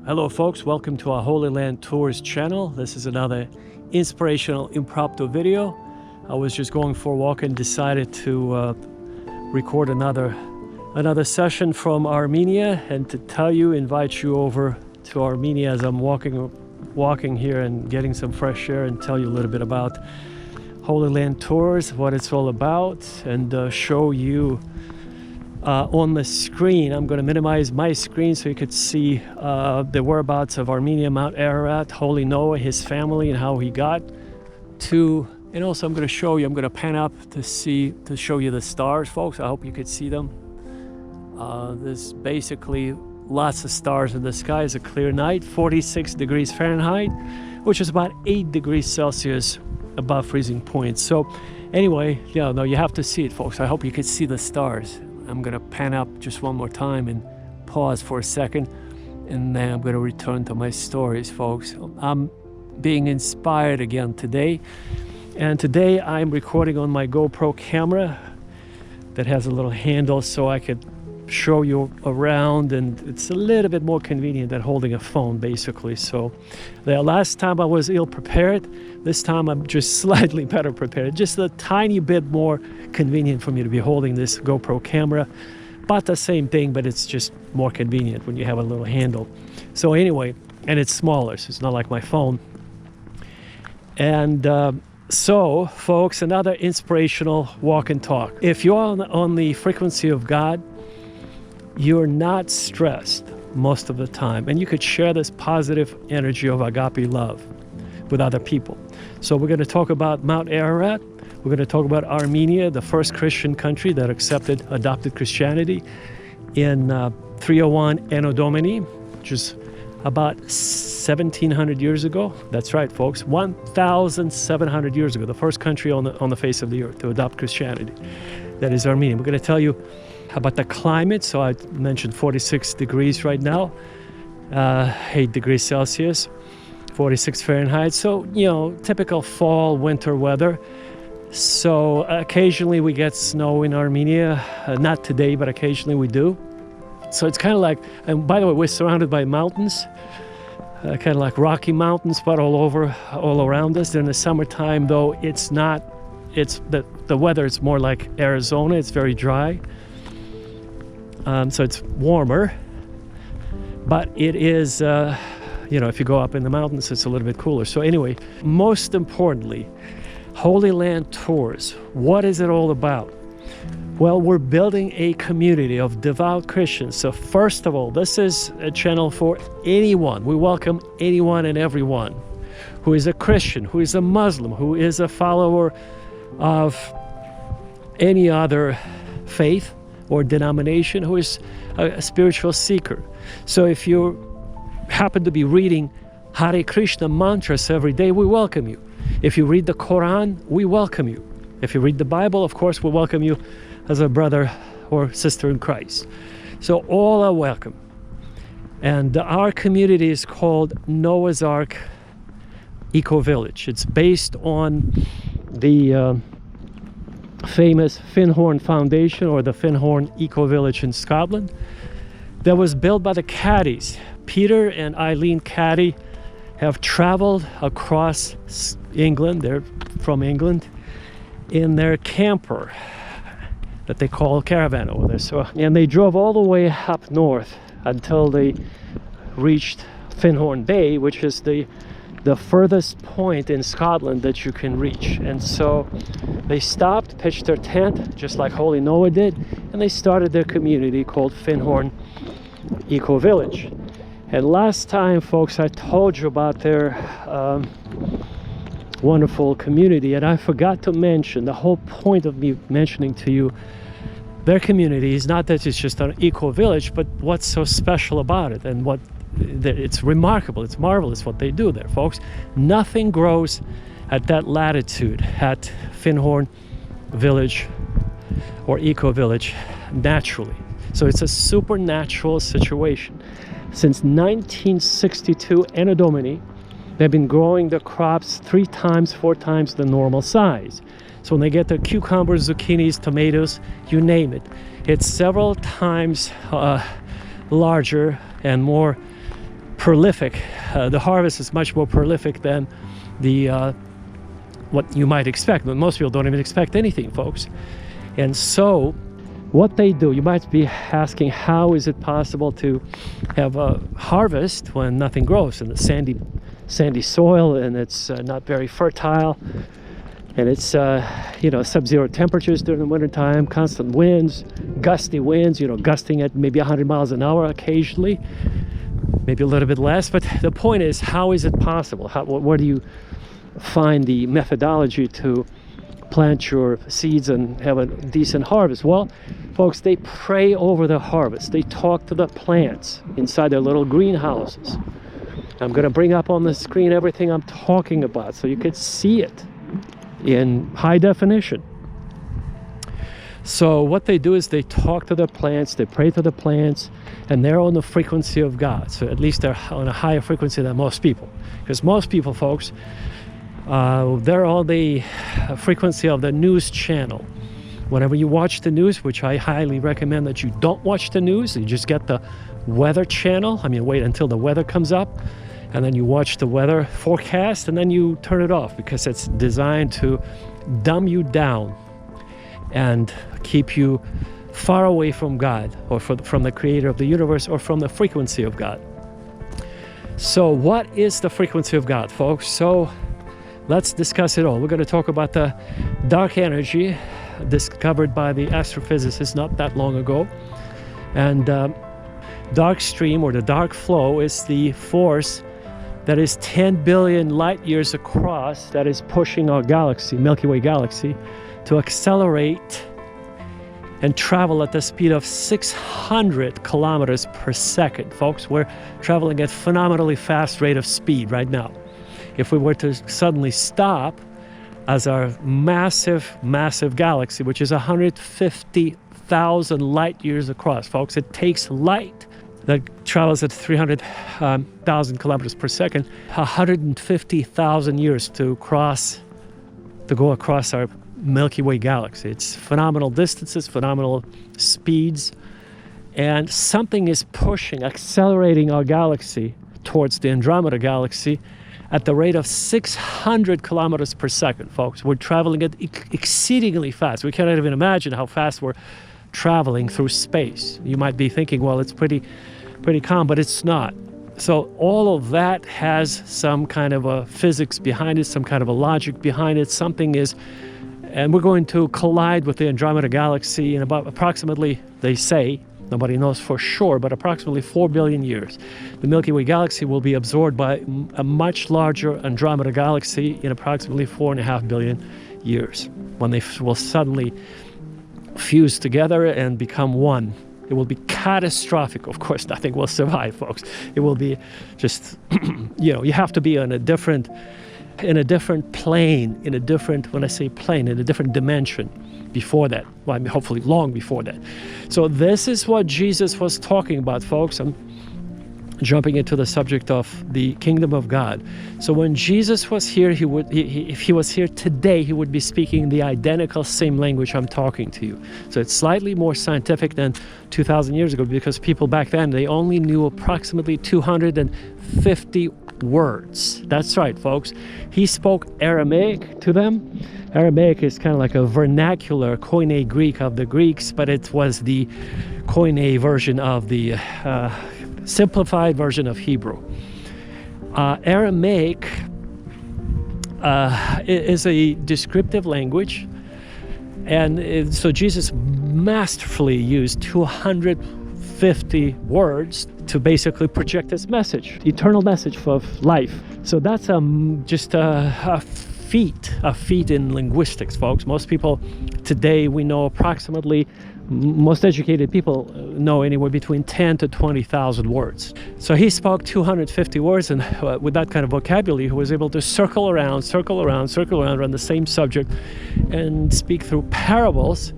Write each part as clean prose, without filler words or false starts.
Hello folks, welcome to our Holy Land Tours channel. This is another inspirational impromptu video. I was just going for a walk and decided to record another session from Armenia and to invite you over to Armenia as I'm walking here and getting some fresh air and tell you a little bit about Holy Land Tours, what it's all about, and show you on the screen. I'm going to minimize my screen so you could see the whereabouts of Armenia, Mount Ararat, Holy Noah, his family, and how he got to. And also I'm going to pan up to show you the stars, folks. I hope you could see them. There's basically lots of stars in the sky. It's a clear night, 46 degrees Fahrenheit, which is about 8 degrees Celsius above freezing point. So anyway, no, you have to see it, folks. I hope you could see the stars. I'm going to pan up just one more time and pause for a second, and then I'm going to return to my stories, folks. I'm being inspired again today, and today I'm recording on my GoPro camera that has a little handle so I could show you around, and it's a little bit more convenient than holding a phone, basically. So the last time I was ill prepared, this time I'm just slightly better prepared, just a tiny bit more convenient for me to be holding this GoPro camera. About the same thing, but it's just more convenient when you have a little handle. So anyway, and it's smaller, so it's not like my phone. And so folks, another inspirational walk and talk. If you're on the frequency of God, you're not stressed most of the time, and you could share this positive energy of agape love with other people. So we're going to talk about Mount Ararat. We're going to talk about Armenia, the first Christian country that adopted Christianity in 301 Anno Domini, which is about 1700 years ago. That's right, folks, 1,700 years ago, the first country on the face of the earth to adopt Christianity. That is Armenia. We're going to tell you about the climate. So I mentioned 46 degrees right now, 8 degrees Celsius, 46 Fahrenheit. So, typical fall, winter weather. So occasionally we get snow in Armenia, not today, but occasionally we do. So it's kind of like, and by the way, we're surrounded by mountains, kind of like Rocky Mountains, but all around us. During the summertime, though, the weather is more like Arizona. It's very dry. So it's warmer, but it is, if you go up in the mountains, it's a little bit cooler. So anyway, most importantly, Holy Land Tours. What is it all about? Well, we're building a community of devout Christians. So first of all, this is a channel for anyone. We welcome anyone and everyone who is a Christian, who is a Muslim, who is a follower of any other faith or denomination, who is a spiritual seeker. So if you happen to be reading Hare Krishna mantras every day, we welcome you. If you read the Quran, we welcome you. If you read the Bible, of course, we welcome you as a brother or sister in Christ. So all are welcome. And our community is called Noah's Ark Eco Village. It's based on the famous Findhorn Foundation, or the Findhorn Eco Village in Scotland, that was built by the Caddies. Peter and Eileen Caddy have traveled across England. They're from England in their camper that they call caravan over there. So, and they drove all the way up north until they reached Findhorn Bay, which is the furthest point in Scotland that you can reach. And so they stopped, pitched their tent, just like Holy Noah did, and they started their community called Findhorn Eco Village. And last time, folks, I told you about their wonderful community, and I forgot to mention, the whole point of me mentioning to you their communities. Not that it's just an eco-village, but what's so special about it, and it's remarkable, it's marvelous what they do there, folks. Nothing grows at that latitude at Finnhorn Village or eco-village naturally. So it's a supernatural situation. Since 1962 Anno Domini, they've been growing the crops 3 times, 4 times the normal size. So when they get the cucumbers, zucchinis, tomatoes, you name it, it's several times larger and more prolific. The harvest is much more prolific than what you might expect. But most people don't even expect anything, folks. And so what they do, you might be asking, how is it possible to have a harvest when nothing grows in the sandy soil, and it's not very fertile, and it's sub-zero temperatures during the wintertime, constant winds, gusty winds, gusting at maybe 100 miles an hour occasionally, maybe a little bit less. But the point is, how is it possible? Where do you find the methodology to plant your seeds and have a decent harvest? Well, folks, they pray over the harvest. They talk to the plants inside their little greenhouses. I'm going to bring up on the screen everything I'm talking about so you could see it in high definition. So what they do is they talk to the plants, they pray to the plants, and they're on the frequency of God. So at least they're on a higher frequency than most people. Because most people, folks, they're on the frequency of the news channel. Whenever you watch the news, which I highly recommend that you don't watch the news, you just get the weather channel. Wait until the weather comes up, and then you watch the weather forecast, and then you turn it off, because it's designed to dumb you down and keep you far away from God, or from the creator of the universe, or from the frequency of God. So what is the frequency of God, folks? So let's discuss it all. We're going to talk about the dark energy discovered by the astrophysicists not that long ago. And dark stream, or the dark flow, is the force that is 10 billion light years across, that is pushing our galaxy, Milky Way galaxy, to accelerate and travel at the speed of 600 kilometers per second. Folks, we're traveling at phenomenally fast rate of speed right now. If we were to suddenly stop, as our massive galaxy, which is 150,000 light years across, folks, it takes light that travels at 300,000 kilometers per second, 150,000 years to go across our Milky Way galaxy. It's phenomenal distances, phenomenal speeds, and something is pushing, accelerating our galaxy towards the Andromeda galaxy at the rate of 600 kilometers per second, folks. We're traveling at exceedingly fast. We cannot even imagine how fast we're traveling through space. You might be thinking, well, it's pretty calm, but it's not. So all of that has some kind of a physics behind it, some kind of a logic behind it. Something is, and we're going to collide with the Andromeda galaxy in about approximately, they say, nobody knows for sure, but approximately 4 billion years. The Milky Way galaxy will be absorbed by a much larger Andromeda galaxy in approximately 4.5 billion years, when they will suddenly fuse together and become one. It will be catastrophic. Of course, nothing will survive, folks. It will be just, you have to be in a different plane, when I say plane, in a different dimension before that. Well, hopefully long before that. So this is what Jesus was talking about, folks. I'm jumping into the subject of the kingdom of God. So when Jesus was here, if he was here today, he would be speaking the identical same language I'm talking to you. So it's slightly more scientific than 2,000 years ago, because people back then, they only knew approximately 250 words. That's right, folks. He spoke Aramaic to them. Aramaic is kind of like a vernacular Koine Greek of the Greeks, but it was the Koine version of the simplified version of Hebrew. Aramaic is a descriptive language, and so Jesus masterfully used 250 words to basically project his message, eternal message of life. So that's just a feat in linguistics, folks. Most people today, we know approximately most educated people know anywhere between 10 to 20,000 words. So he spoke 250 words, and with that kind of vocabulary, he was able to circle around on the same subject and speak through parables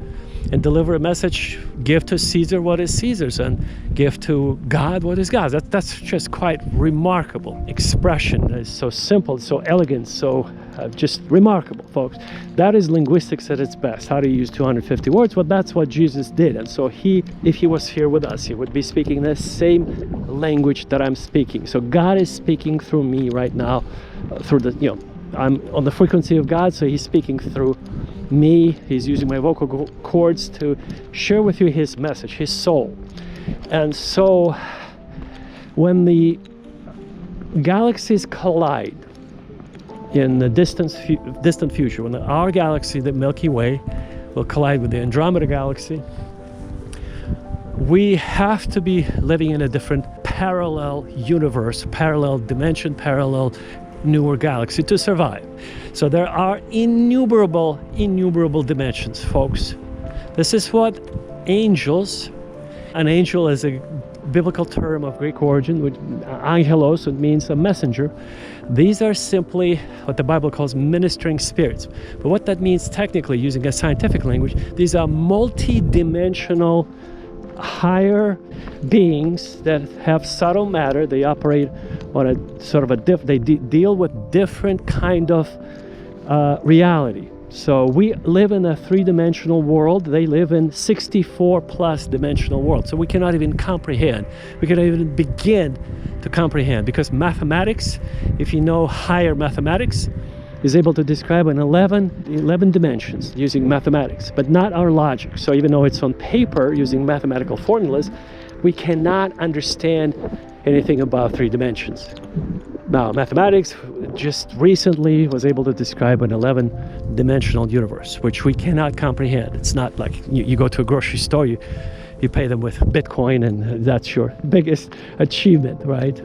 and deliver a message. Give to Caesar what is Caesar's, and give to God what is God's. That's just quite remarkable expression. It's so simple, so elegant, so just remarkable, folks. That is linguistics at its best. How to use 250 words? Well, that's what Jesus did. And so if he was here with us, he would be speaking the same language that I'm speaking. So God is speaking through me right now, through the, I'm on the frequency of God, so he's speaking through me. He's using my vocal cords to share with you his message, his soul. And so when the galaxies collide in the distant future, when our galaxy, the Milky Way, will collide with the Andromeda galaxy, we have to be living in a different parallel universe, parallel dimension, parallel newer galaxy to survive. So there are innumerable dimensions, folks. This is what angels, an angel is a biblical term of Greek origin, which angelos, it means a messenger. These are simply what the Bible calls ministering spirits. But what that means technically, using a scientific language, these are multi-dimensional higher beings that have subtle matter. They operate on a sort of they deal with different kind of reality. So we live in a three-dimensional world. They live in 64 plus dimensional world. So we cannot even comprehend. We cannot even begin to comprehend, because mathematics, if you know higher mathematics, is able to describe an 11 dimensions using mathematics, but not our logic. So even though it's on paper using mathematical formulas, we cannot understand anything above 3 dimensions. Now, mathematics just recently was able to describe an 11-dimensional universe, which we cannot comprehend. It's not like you go to a grocery store, you pay them with Bitcoin, and that's your biggest achievement, right?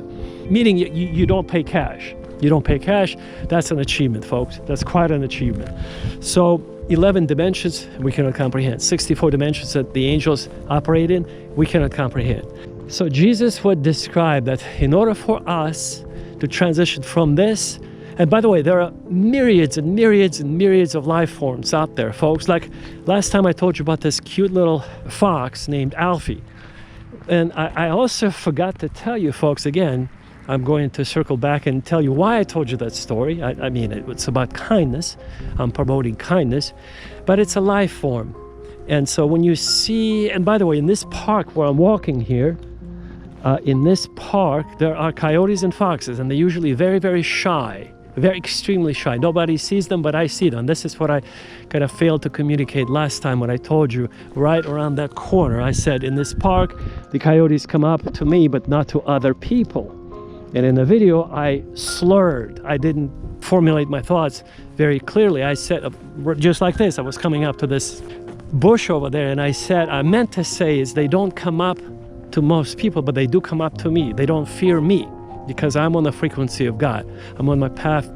Meaning you don't pay cash. You don't pay cash, that's an achievement, folks. That's quite an achievement. So 11 dimensions we cannot comprehend. 64 dimensions that the angels operate in, we cannot comprehend. So Jesus would describe that in order for us to transition from this, and by the way, there are myriads and myriads and myriads of life forms out there, folks. Like last time I told you about this cute little fox named Alfie. And I also forgot to tell you, folks, again, I'm going to circle back and tell you why I told you that story. I mean, it's about kindness. I'm promoting kindness, but it's a life form. And so when you see, and by the way, in this park where I'm walking here, in this park, there are coyotes and foxes, and they're usually very, very shy, very extremely shy. Nobody sees them, but I see them. This is what I kind of failed to communicate last time when I told you right around that corner. I said, in this park, the coyotes come up to me, but not to other people. And in the video, I slurred. I didn't formulate my thoughts very clearly. I said, just like this, I was coming up to this bush over there, and I said, I meant to say is they don't come up to most people, but they do come up to me. They don't fear me, because I'm on the frequency of God. I'm on my path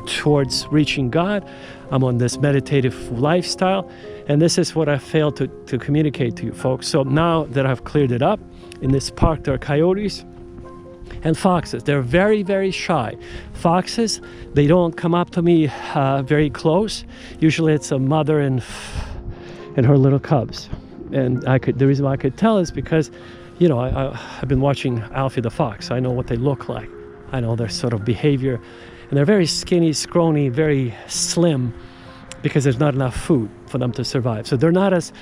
towards reaching God. I'm on this meditative lifestyle, and this is what I failed to communicate to you, folks. So now that I've cleared it up, in this park there are coyotes and foxes. They're very, very shy. Foxes, they don't come up to me very close. Usually it's a mother and her little cubs. And the reason why I could tell is because, I've been watching Alfie the fox. I know what they look like. I know their sort of behavior. And they're very skinny, scrawny, very slim, because there's not enough food for them to survive. So they're not as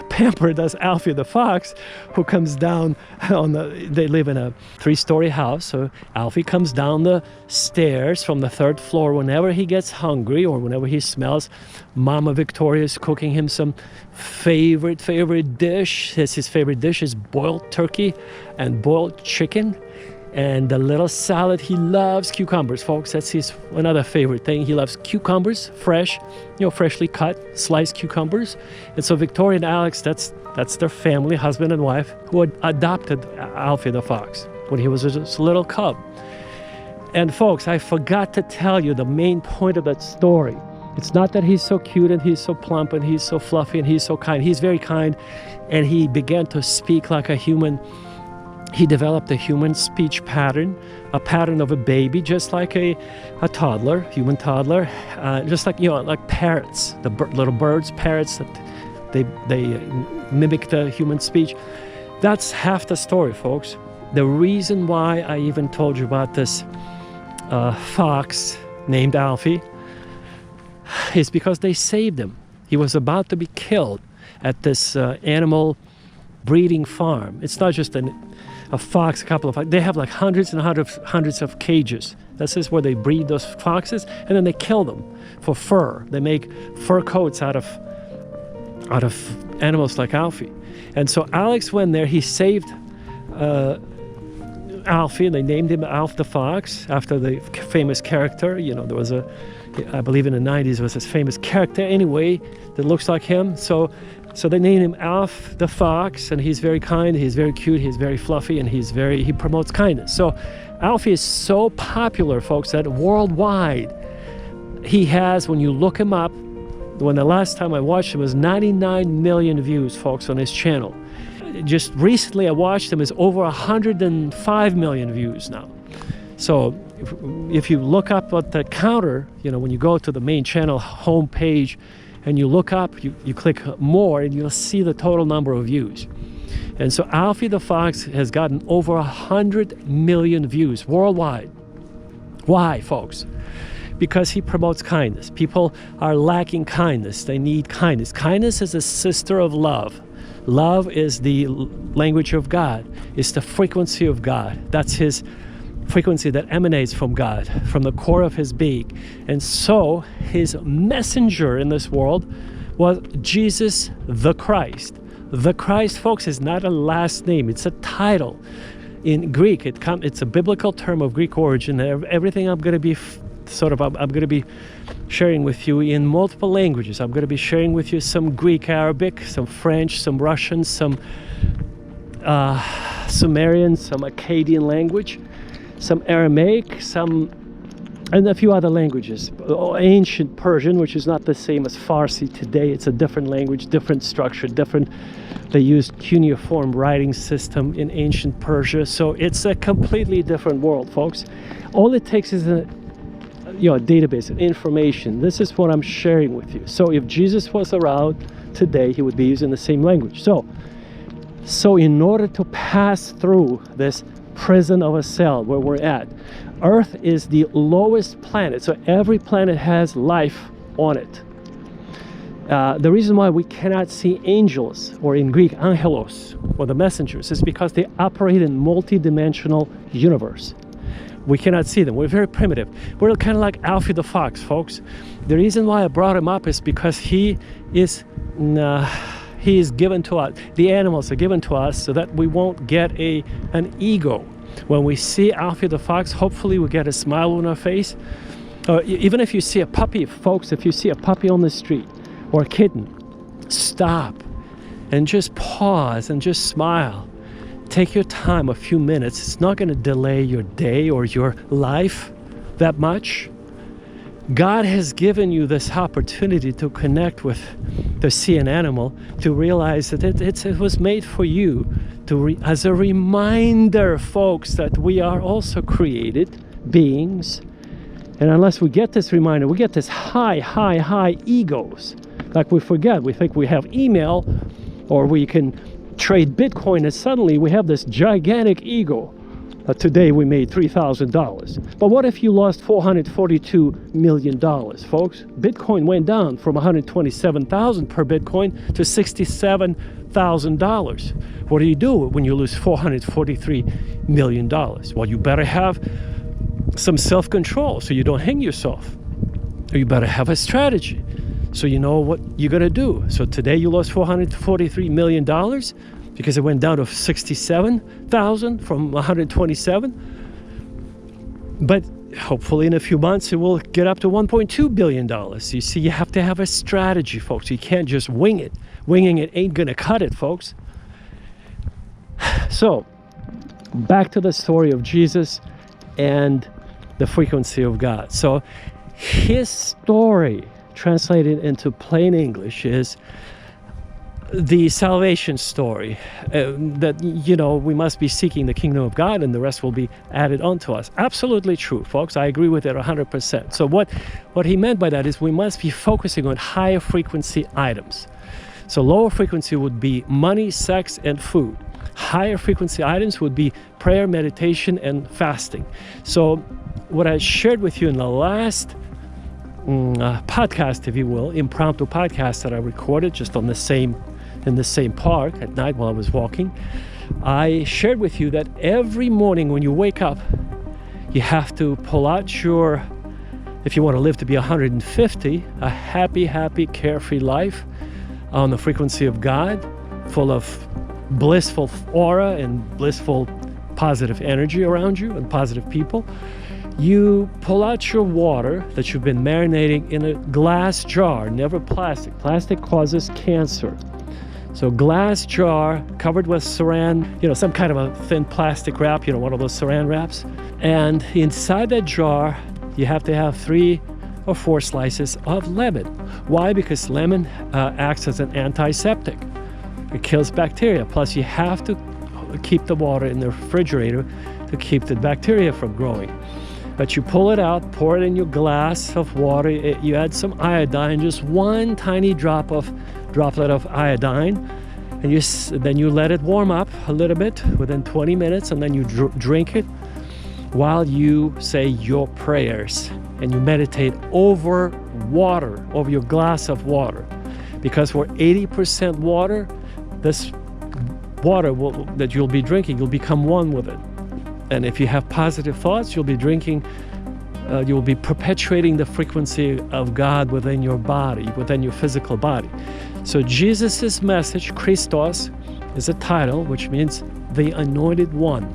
pampered as Alfie the fox, who comes down they live in a 3-story house. So Alfie comes down the stairs from the 3rd floor whenever he gets hungry, or whenever he smells Mama Victoria's cooking him some favorite dish. His favorite dish is boiled turkey and boiled chicken. And the little salad, he loves cucumbers, folks. That's his another favorite thing. He loves cucumbers, fresh, freshly cut, sliced cucumbers. And so Victoria and Alex, that's their family, husband and wife, who had adopted Alfie the fox when he was just a little cub. And folks, I forgot to tell you the main point of that story. It's not that he's so cute and he's so plump and he's so fluffy and he's so kind. He's very kind, and he began to speak like a human. He developed a human speech pattern, a pattern of a baby, just like a toddler, human toddler, just like, like parrots, the little birds, parrots, that they mimic the human speech. That's half the story, folks. The reason why I even told you about this fox named Alfie is because they saved him. He was about to be killed at this animal breeding farm. It's not just a fox, a couple of, they have like hundreds and hundreds of cages. This is where they breed those foxes, and then they kill them for fur. They make fur coats out of animals like Alfie. And so Alex went there, he saved Alfie, and they named him Alf the Fox after the famous character. There was I believe in the 90s, there was this famous character anyway that looks like him. So they named him Alf the Fox, and he's very kind, he's very cute, he's very fluffy, and he promotes kindness. So Alfie is so popular, folks, that worldwide he has, when you look him up, when the last time I watched him was 99 million views, folks, on his channel. Just recently I watched him, is over 105 million views now. So if you look up at the counter, when you go to the main channel homepage and you look up, you click more, and you'll see the total number of views. And so Alfie the Fox has gotten over 100 million views worldwide. Why, folks? Because he promotes kindness. People are lacking kindness. They need kindness. Kindness is a sister of love. Love is the language of God. It's the frequency of God. That's his frequency that emanates from God, from the core of his being. And so his messenger in this world was Jesus the Christ. The Christ, folks, is not a last name. It's a title. In Greek, it's a biblical term of Greek origin. Everything I'm going to be I'm going to be sharing with you in multiple languages. I'm going to be sharing with you some Greek, Arabic, some French, some Russian, some Sumerian, some Akkadian language, some Aramaic, and a few other languages. Ancient Persian, which is not the same as Farsi today. It's a different language, different structure, different. They used cuneiform writing system in ancient Persia. So it's a completely different world, folks. All it takes is a database of information. This is what I'm sharing with you. So if Jesus was around today, he would be using the same language. So in order to pass through this prison of a cell where we're at, Earth is the lowest planet. So every planet has life on it. The reason why we cannot see angels, or in Greek, angelos, or the messengers, is because they operate in multi-dimensional universe. We cannot see them. We're very primitive. We're kind of like Alfie the Fox, folks. The reason why I brought him up is because he is given to us. The animals are given to us so that we won't get an ego. When we see Alfie the Fox, hopefully we get a smile on our face. Even if you see a puppy, folks, if you see a puppy on the street or a kitten, stop and just pause and just smile. Take your time, a few minutes. It's not going to delay your day or your life that much. God has given you this opportunity to connect with the sea and animal, to realize that it was made for you, as a reminder, folks, that we are also created beings. And unless we get this reminder, we get this high egos. Like we forget, we think we have email, or we can trade Bitcoin, and suddenly we have this gigantic ego. Today we made $3,000. But what if you lost $442 million, folks? Bitcoin went down from $127,000 per Bitcoin to $67,000. What do you do when you lose $443 million? Well, you better have some self-control so you don't hang yourself. Or you better have a strategy so you know what you're going to do. So today you lost $443 million because it went down to 67,000 from 127. But hopefully in a few months it will get up to $1.2 billion. You see, you have to have a strategy, folks. You can't just wing it. Winging it ain't going to cut it, folks. So back to the story of Jesus and the frequency of God. So his story translated into plain English is the salvation story, that, you know, we must be seeking the kingdom of God and the rest will be added onto us. Absolutely true, folks. I agree with it 100%. So what he meant by that is we must be focusing on higher frequency items. So lower frequency would be money, sex, and food. Higher frequency items would be prayer, meditation, and fasting. So what I shared with you in the last podcast, if you will, impromptu podcast that I recorded just in the same park at night while I was walking, I shared with you that every morning when you wake up, you have to pull out your, if you want to live to be 150, a happy, carefree life on the frequency of God, full of blissful aura and blissful positive energy around you and positive people. You pull out your water that you've been marinating in a glass jar, never plastic. Plastic causes cancer. So glass jar covered with saran, some kind of a thin plastic wrap, one of those saran wraps. And inside that jar, you have to have 3 or 4 slices of lemon. Why? Because lemon acts as an antiseptic. It kills bacteria. Plus, you have to keep the water in the refrigerator to keep the bacteria from growing. But you pull it out, pour it in your glass of water, you add some iodine, just one tiny droplet of iodine, and then you let it warm up a little bit within 20 minutes, and then you drink it while you say your prayers, and you meditate over water, over your glass of water. Because we're 80% water, this water that you'll be drinking, you'll become one with it. And if you have positive thoughts, you'll be drinking, you'll be perpetuating the frequency of God within your body, within your physical body. So Jesus's message, Christos, is a title which means the anointed one.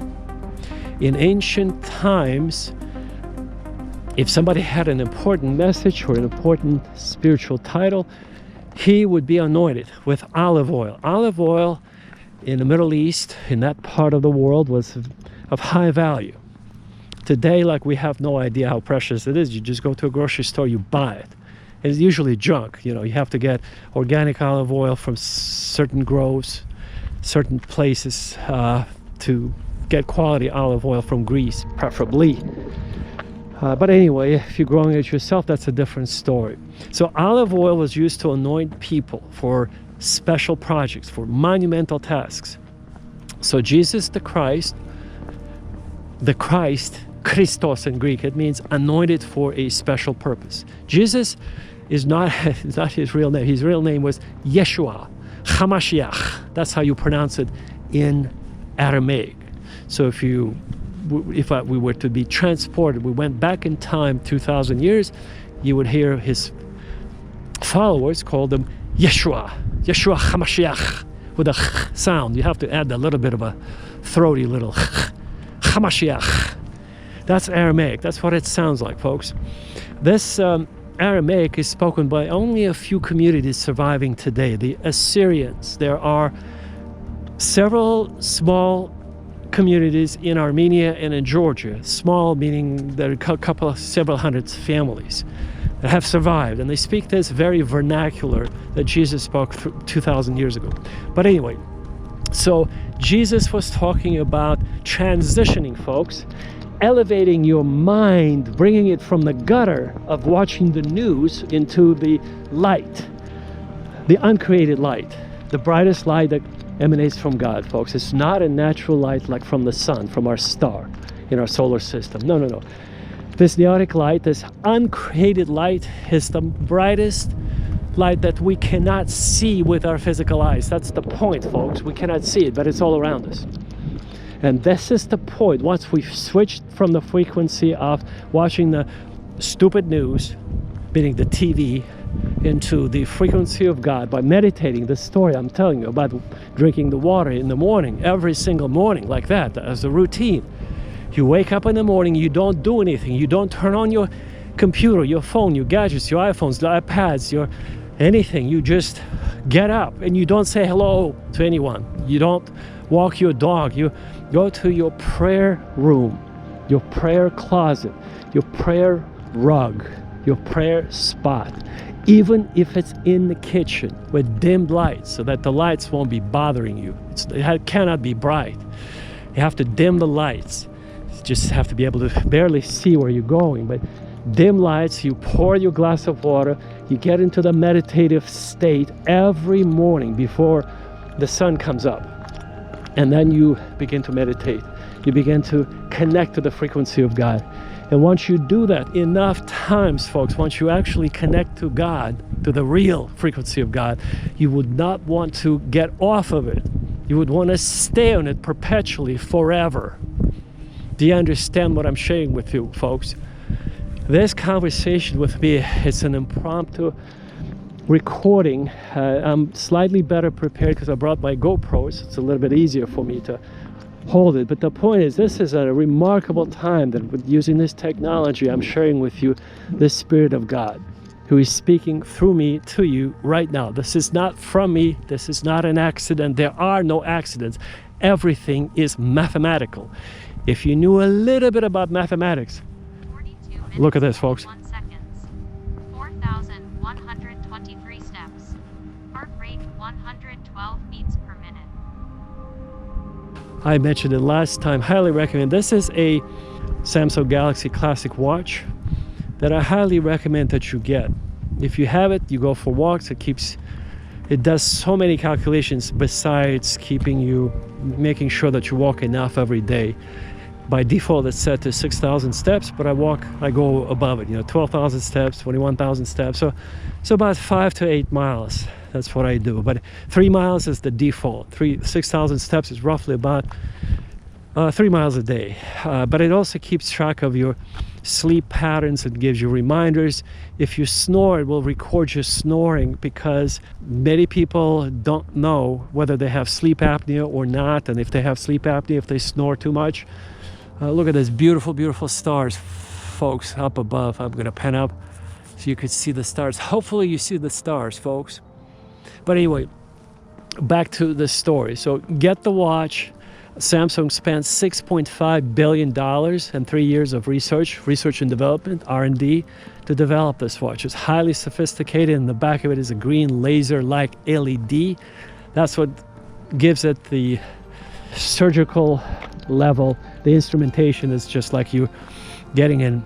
In ancient times, if somebody had an important message or an important spiritual title, he would be anointed with olive oil. Olive oil in the Middle East, in that part of the world, was of high value. Today, we have no idea how precious it is. You just go to a grocery store, you buy it. It's usually junk. You have to get organic olive oil from certain groves, certain places to get quality olive oil from Greece, preferably. But anyway, if you're growing it yourself, that's a different story. So olive oil was used to anoint people for special projects, for monumental tasks. So Jesus the Christ, Christos in Greek, it means anointed for a special purpose. Jesus is not his real name. His real name was Yeshua, Hamashiach. That's how you pronounce it in Aramaic. So if we were to be transported, we went back in time 2,000 years, you would hear his followers call them Yeshua Hamashiach, with a ch sound. You have to add a little bit of a throaty little ch. Hamashiach. That's Aramaic. That's what it sounds like, folks. This Aramaic is spoken by only a few communities surviving today. The Assyrians. There are several small communities in Armenia and in Georgia. Small meaning there are several hundred families that have survived, and they speak this very vernacular that Jesus spoke 2,000 years ago. But anyway, so Jesus was talking about transitioning, folks, elevating your mind, bringing it from the gutter of watching the news into the light, the uncreated light, the brightest light that emanates from God, folks. It's not a natural light like from the sun, from our star in our solar system. No. This Neotic light, this uncreated light, is the brightest light that we cannot see with our physical eyes. That's the point, folks. We cannot see it, but it's all around us. And this is the point. Once we've switched from the frequency of watching the stupid news, meaning the TV, into the frequency of God by meditating, the story I'm telling you about drinking the water in the morning, every single morning, like that, as a routine. You wake up in the morning, you don't do anything. You don't turn on your computer, your phone, your gadgets, your iPhones, the iPads, your anything. You just get up and you don't say hello to anyone. You don't walk your dog. You go to your prayer room, your prayer closet, your prayer rug, your prayer spot. even if it's in the kitchen with dimmed lights, so that the lights won't be bothering you. It cannot be bright. You have to dim the lights. You just have to be able to barely see where you're going, but dim lights, you pour your glass of water, you get into the meditative state every morning before the sun comes up. And then you begin to meditate. You begin to connect to the frequency of God. And once you do that enough times, folks, once you actually connect to God, to the real frequency of God, you would not want to get off of it. You would want to stay on it perpetually, forever. Do you understand what I'm sharing with you, folks? This conversation with me, it's an impromptu recording. I'm slightly better prepared because I brought my GoPro, so it's a little bit easier for me to hold it. But the point is, this is a remarkable time that with using this technology, I'm sharing with you the Spirit of God, who is speaking through me to you right now. This is not from me. This is not an accident. There are no accidents. Everything is mathematical. If you knew a little bit about mathematics, look at this, folks. 4,123 steps. Heart rate 112 beats per minute. I mentioned it last time. Highly recommend. This is a Samsung Galaxy Classic watch that I highly recommend that you get. If you have it, you go for walks. It does so many calculations besides making sure that you walk enough every day. By default, it's set to 6,000 steps, but I go above it, 12,000 steps, 21,000 steps. So about 5 to 8 miles. That's what I do. But 3 miles is the default. 6,000 steps is roughly about 3 miles a day. But it also keeps track of your sleep patterns. It gives you reminders. If you snore, it will record your snoring, because many people don't know whether they have sleep apnea or not. And if they have sleep apnea, if they snore too much. Look at this beautiful, beautiful stars, folks, up above. I'm going to pan up so you could see the stars. Hopefully you see the stars, folks. But anyway, back to the story. So get the watch. Samsung spent $6.5 billion and 3 years of research and development, R&D, to develop this watch. It's highly sophisticated. In the back of it is a green laser-like LED. That's what gives it the surgical level. The instrumentation is just like you getting an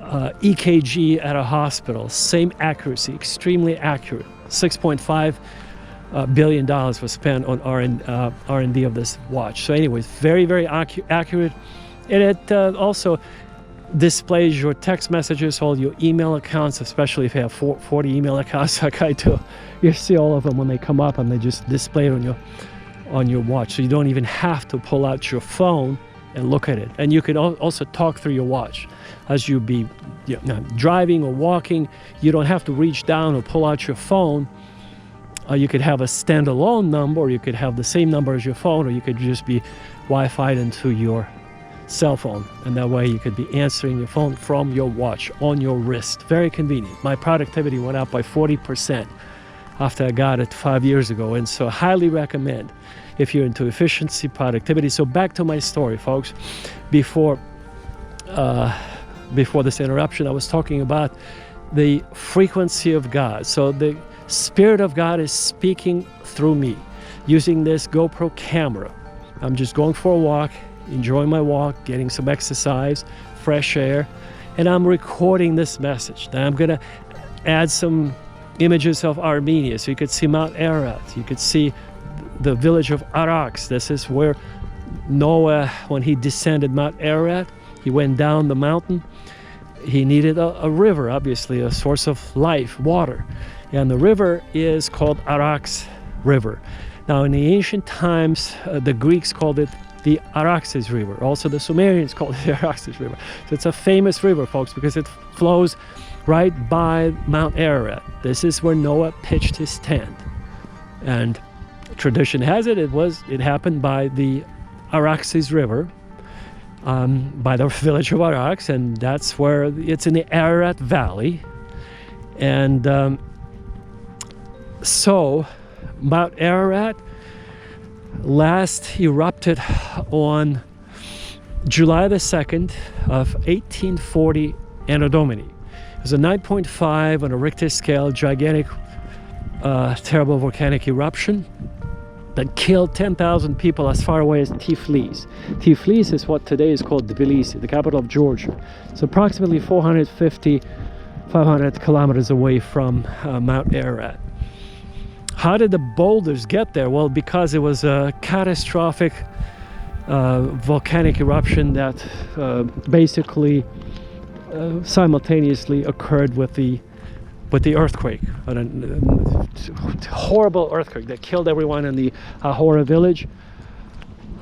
EKG at a hospital. Same accuracy, extremely accurate. $6.5 billion was spent on R&D of this watch. So anyways, very, very accurate. And it also displays your text messages, all your email accounts, especially if you have 40 email accounts like I do. You see all of them when they come up, and they just display it on your watch. So you don't even have to pull out your phone and look at it. And you can also talk through your watch as you be driving or walking. You don't have to reach down or pull out your phone. You could have a standalone number, or you could have the same number as your phone, or you could just be Wi-Fi'd into your cell phone. And that way you could be answering your phone from your watch on your wrist. Very convenient. My productivity went up by 40% after I got it 5 years ago. And so highly recommend if you're into efficiency, productivity. So back to my story, folks. Before this interruption, I was talking about the frequency of God. So the Spirit of God is speaking through me using this GoPro camera. I'm just going for a walk, enjoying my walk, getting some exercise, fresh air, and I'm recording this message. Now I'm going to add some images of Armenia, so you could see Mount Ararat. You could see the village of Ararat. This is where Noah, when he descended Mount Ararat, he went down the mountain. He needed a river, obviously, a source of life, water. And the river is called Ararat River. Now, in the ancient times, the Greeks called it the Araxes River. Also, the Sumerians called it the Araxes River. So it's a famous river, folks, because it flows right by Mount Ararat. This is where Noah pitched his tent. And tradition has it, it happened by the Araxes River, by the village of Ararat, and that's where it's in the Ararat Valley. And so Mount Ararat last erupted on July the 2nd of 1840 Anno Domini. was a 9.5 on a Richter scale, gigantic, terrible volcanic eruption that killed 10,000 people as far away as Tiflis. Tiflis is what today is called Tbilisi, the capital of Georgia. So approximately 450, 500 kilometers away from Mount Ararat. How did the boulders get there? Well, because it was a catastrophic volcanic eruption that basically simultaneously occurred with the earthquake, a horrible earthquake that killed everyone in the Aqoṛi village.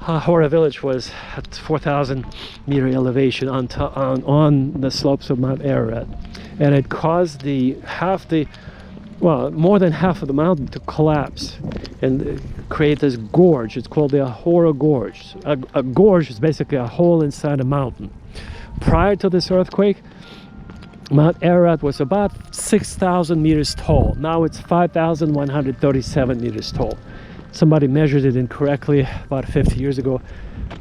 Aqoṛi village was at 4,000 meter elevation on the slopes of Mount Ararat, and it caused more than half of the mountain to collapse and create this gorge. It's called the Aqoṛi Gorge. A gorge is basically a hole inside a mountain. Prior to this earthquake, Mount Ararat was about 6,000 meters tall. Now it's 5,137 meters tall. Somebody measured it incorrectly about 50 years ago.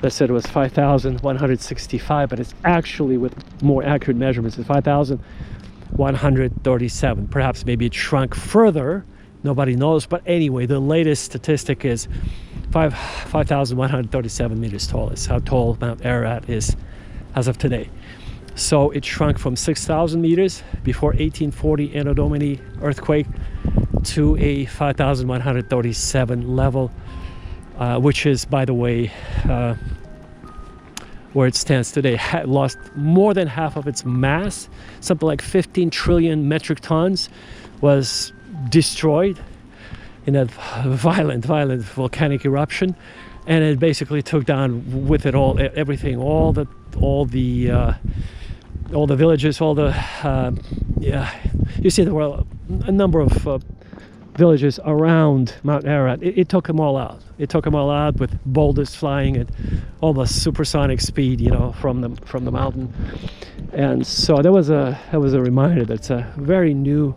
They said it was 5,165, but it's actually, with more accurate measurements, it's 5,137. Perhaps maybe it shrunk further. Nobody knows. But anyway, the latest statistic is 5,137 meters tall. Is how tall Mount Ararat is as of today. So it shrunk from 6,000 meters before 1840 Anno Domini earthquake to a 5,137 level, which is, by the way, where it stands today. Lost more than half of its mass. Something like 15 trillion metric tons was destroyed in that violent volcanic eruption, and it basically took down with it all everything, all the villages, you see there were a number of villages around Mount Ararat. It took them all out. It took them all out with boulders flying at almost supersonic speed, from the mountain. And so that was a reminder that it's a very new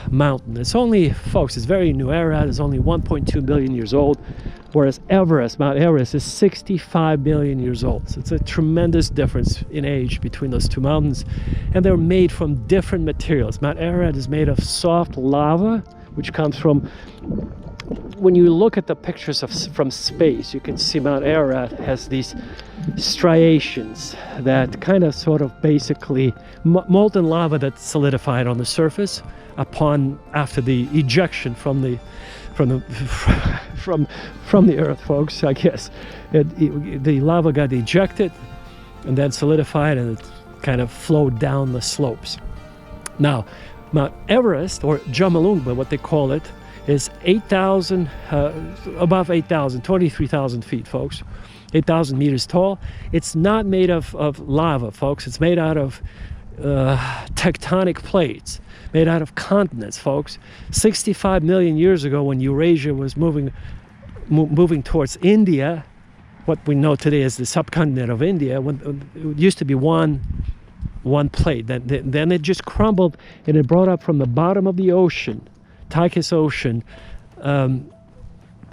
mountain. It's only, folks, it's very new. Ararat is only 1.2 billion years old, whereas Mount Everest is 65 billion years old. So it's a tremendous difference in age between those two mountains, and they're made from different materials. Mount Ararat is made of soft lava, which comes from, when you look at the pictures from space, you can see Mount Ararat has these striations that kind of sort of basically molten lava that's solidified on the surface after the ejection from the earth, folks. I guess the lava got ejected and then solidified, and it kind of flowed down the slopes. Now, Mount Everest, or Jomolungma, what they call it, is 8,000, above 8,000, 23,000 feet, folks. 8,000 meters tall. It's not made of lava, folks. It's made out of tectonic plates, made out of continents, folks. 65 million years ago, when Eurasia was moving towards India, what we know today as the subcontinent of India, when it used to be one plate. Then it just crumbled, and it brought up from the bottom of the ocean, Taikis Ocean,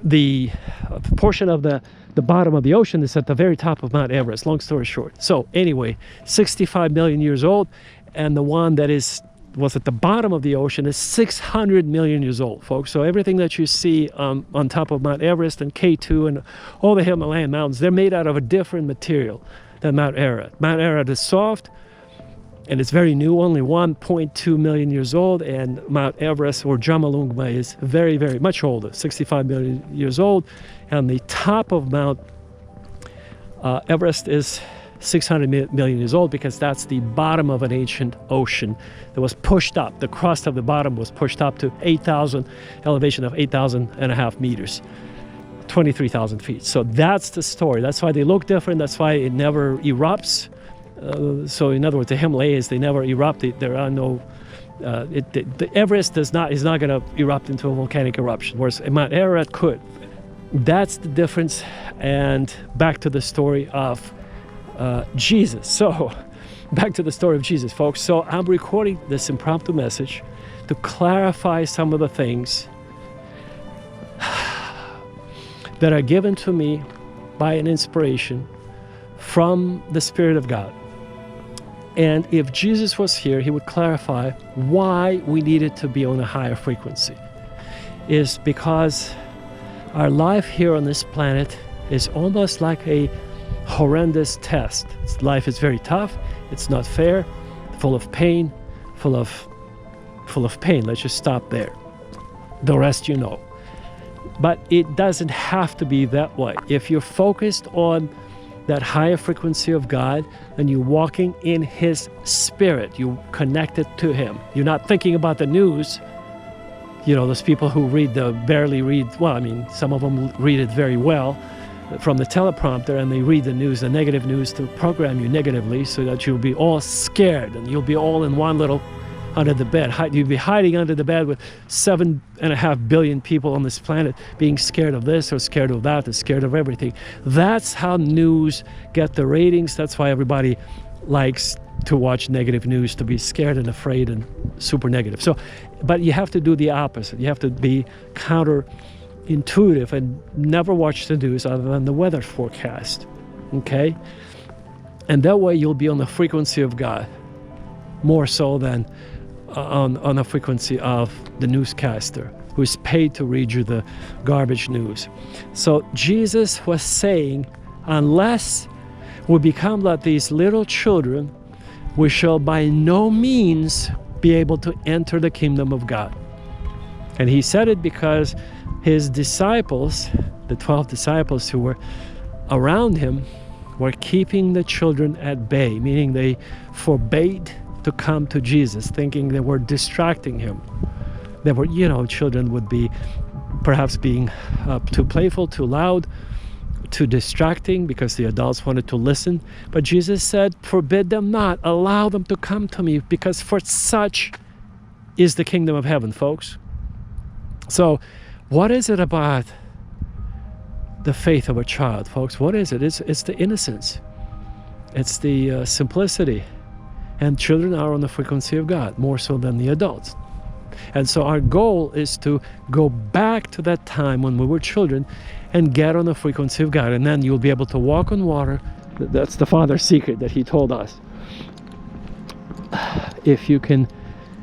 the portion of the bottom of the ocean is at the very top of Mount Everest, long story short. So anyway, 65 million years old, and the one that was at the bottom of the ocean is 600 million years old, folks. So everything that you see on top of Mount Everest and K2 and all the Himalayan mountains, they're made out of a different material than Mount Ararat. Mount Ararat is soft, and it's very new, only 1.2 million years old, and Mount Everest, or Jomolungma, is very, very much older, 65 million years old, and the top of Mount Everest is 600 million years old, because that's the bottom of an ancient ocean that was pushed up. The crust of the bottom was pushed up to 8,000, elevation of 8,500 meters, 23,000 feet. So that's the story. That's why they look different. That's why it never erupts. So in other words, the Himalayas, they never erupt. There are no, the Everest is not going to erupt into a volcanic eruption, whereas Mount Ararat could. That's the difference. And back to the story of Jesus. So back to the story of Jesus, folks. So I'm recording this impromptu message to clarify some of the things that are given to me by an inspiration from the Spirit of God. And if Jesus was here, he would clarify why we needed to be on a higher frequency. Is because our life here on this planet is almost like a horrendous test. Life is very tough, it's not fair, full of pain, full of pain. Let's just stop there. The rest you know. But it doesn't have to be that way. If you're focused on that higher frequency of God and you're walking in his spirit, you connected to him. You're not thinking about the news. You know, those people who barely read, well, I mean, some of them read it very well from the teleprompter, and they read the news, the negative news, to program you negatively so that you'll be all scared and you'll be all in one little under the bed. You'd be hiding under the bed with 7.5 billion people on this planet being scared of this or scared of that or scared of everything. That's how news get the ratings. That's why everybody likes to watch negative news, to be scared and afraid and super negative. So, but you have to do the opposite. You have to be counterintuitive and never watch the news other than the weather forecast. Okay? And that way you'll be on the frequency of God, more so than on a frequency of the newscaster who's paid to read you the garbage news. So Jesus was saying, unless we become like these little children, we shall by no means be able to enter the kingdom of God. And he said it because his disciples, the 12 disciples who were around him, were keeping the children at bay, meaning they forbade to come to Jesus, thinking they were distracting him. They were, children would be perhaps being too playful, too loud, too distracting because the adults wanted to listen. But Jesus said, forbid them not, allow them to come to me, because for such is the kingdom of heaven, folks. So what is it about the faith of a child, folks? What is it? It's the innocence. It's the simplicity. And children are on the frequency of God, more so than the adults. And so our goal is to go back to that time when we were children and get on the frequency of God. And then you'll be able to walk on water. That's the Father's secret that he told us. If you can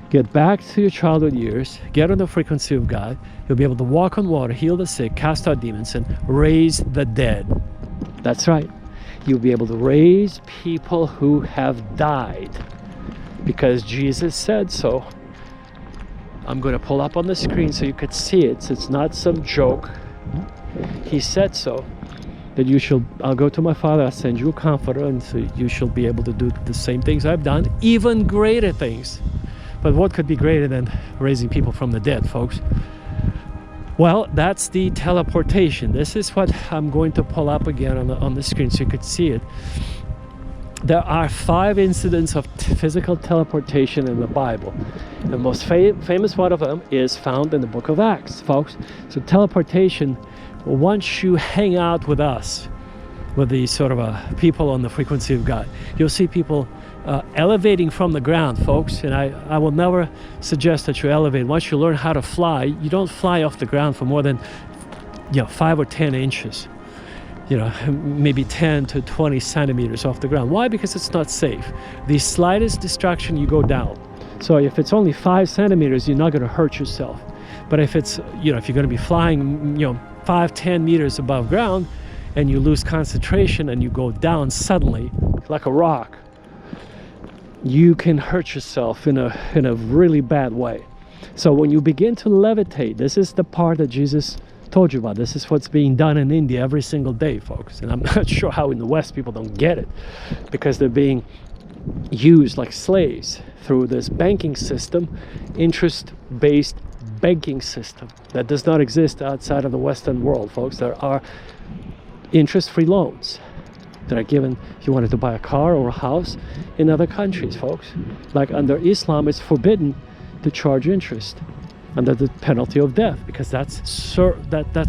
get back to your childhood years, get on the frequency of God, you'll be able to walk on water, heal the sick, cast out demons, and raise the dead. That's right. You'll be able to raise people who have died because Jesus said so. I'm going to pull up on the screen so you could see it. So it's not some joke. He said so, that I'll go to my Father, I'll send you a comforter, and so you shall be able to do the same things I've done, even greater things. But what could be greater than raising people from the dead, folks? Well, that's the teleportation. This is what I'm going to pull up again on the screen so you could see it. There are 5 incidents of physical teleportation in the Bible. The most famous one of them is found in the book of Acts, folks. So teleportation, once you hang out with us, with these sort of people on the frequency of God, you'll see people elevating from the ground, folks. And I will never suggest that you elevate. Once you learn how to fly, you don't fly off the ground for more than 5 or 10 inches. Maybe 10 to 20 centimeters off the ground. Why? Because it's not safe. The slightest distraction, you go down. So if it's only 5 centimeters, you're not going to hurt yourself. But if it's, if you're going to be flying, 5-10 meters above ground, and you lose concentration and you go down suddenly, like a rock, you can hurt yourself in a really bad way. So when you begin to levitate, this is the part that Jesus told you about. This is what's being done in India every single day, folks. And I'm not sure how in the West people don't get it, because they're being used like slaves through this banking system, interest-based banking system that does not exist outside of the Western world, folks. There are interest-free loans that are given if you wanted to buy a car or a house in other countries, folks. Like under Islam, it's forbidden to charge interest under the penalty of death, because that's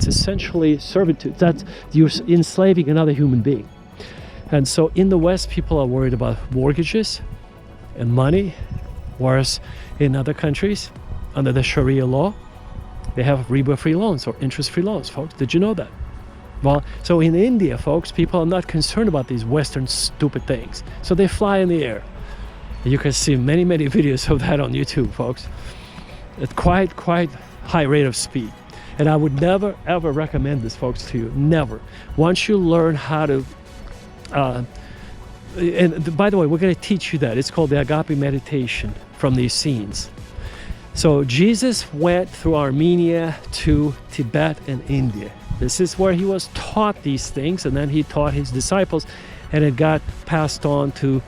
essentially servitude. That's you're enslaving another human being. And so in the West, people are worried about mortgages and money, whereas in other countries, under the Sharia law, they have riba-free loans or interest-free loans, folks. Did you know that? Well, so in India, folks, people are not concerned about these Western stupid things. So they fly in the air. You can see many videos of that on YouTube, folks. At quite high rate of speed. And I would never ever recommend this, folks, to you. Never. Once you learn how to and by the way, we're going to teach you that. It's called the agape meditation from these scenes. So Jesus went through Armenia to Tibet and India. This is where he was taught these things, and then he taught his disciples, and it got passed on to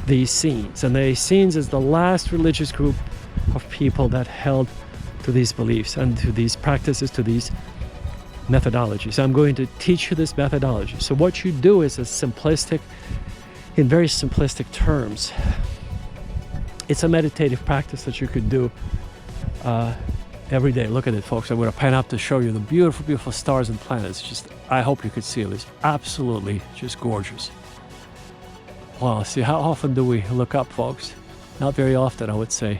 the Essenes. And the Essenes is the last religious group of people that held to these beliefs and to these practices, to these methodologies. I'm going to teach you this methodology. So what you do is in very simplistic terms, it's a meditative practice that you could do every day. Look at it, folks. I'm going to pan up to show you the beautiful stars and planets. I hope you could see it. It's absolutely just gorgeous. Wow, see, how often do we look up, folks? Not very often, I would say.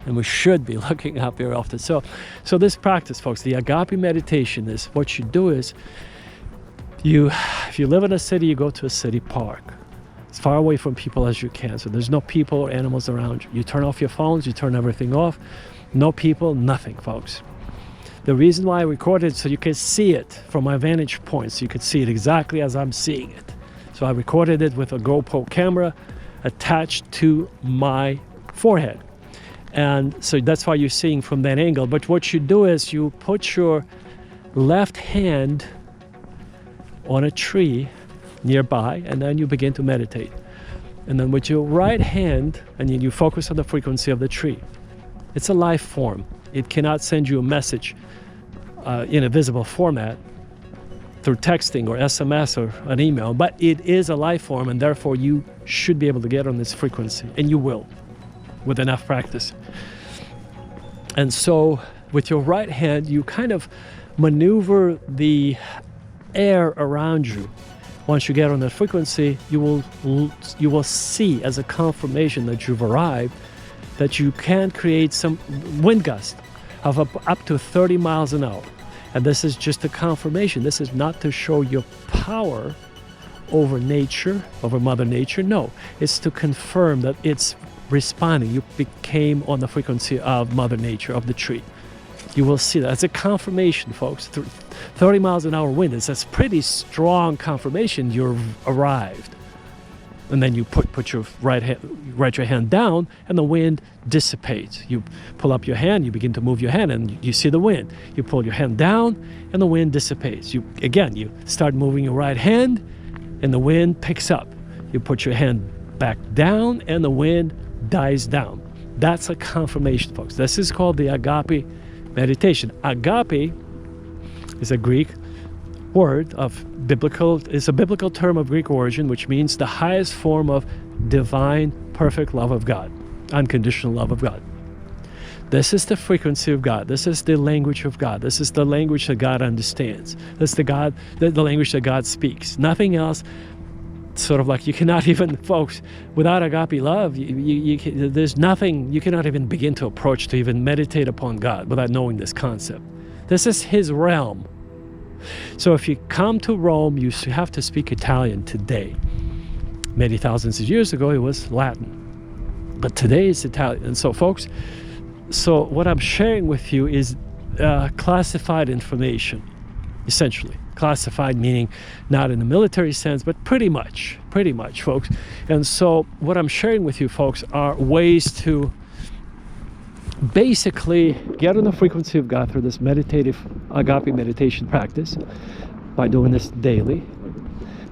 And we should be looking up very often. So this practice, folks, the agape meditation is, what you do is, if you live in a city, you go to a city park. As far away from people as you can. So there's no people or animals around you. You turn off your phones, you turn everything off. No people, nothing, folks. The reason why I recorded it, so you can see it from my vantage point, so you can see it exactly as I'm seeing it. So I recorded it with a GoPro camera attached to my forehead. And so that's why you're seeing from that angle. But what you do is you put your left hand on a tree nearby, and then you begin to meditate. And then with your right hand, and then you focus on the frequency of the tree. It's a life form. It cannot send you a message in a visible format through texting or SMS or an email, but it is a life form, and therefore you should be able to get on this frequency, and you will with enough practice. And so with your right hand, you kind of maneuver the air around you. Once you get on that frequency, you will see as a confirmation that you've arrived, that you can create some wind gust of up to 30 miles an hour. And this is just a confirmation. This is not to show your power over nature, over Mother Nature. No, it's to confirm that it's responding. You became on the frequency of Mother Nature, of the tree. You will see that. It's a confirmation, folks. 30 miles an hour wind is a pretty strong confirmation you've arrived. And then you put your right your hand down, and the wind dissipates. You pull up your hand, you begin to move your hand, and you see the wind. You pull your hand down, and the wind dissipates. You start moving your right hand, and the wind picks up. You put your hand back down, and the wind dies down. That's a confirmation, folks. This is called the agape meditation. Agape is a Greek word it's a biblical term of Greek origin, which means the highest form of divine, perfect love of God, unconditional love of God. This is the frequency of God. This is the language of God. This is the language that God understands. This is the language that God speaks. Nothing else. Sort of like you cannot even, folks, without agape love, there's nothing, you cannot even begin to approach, to even meditate upon God without knowing this concept. This is his realm. So if you come to Rome, you have to speak Italian today. Many thousands of years ago, it was Latin. But today it's Italian. And so, folks, so what I'm sharing with you is classified information, essentially. Classified meaning not in the military sense, but pretty much, folks. And so what I'm sharing with you, folks, are ways to basically get on the frequency of God through this meditative agape meditation practice by doing this daily,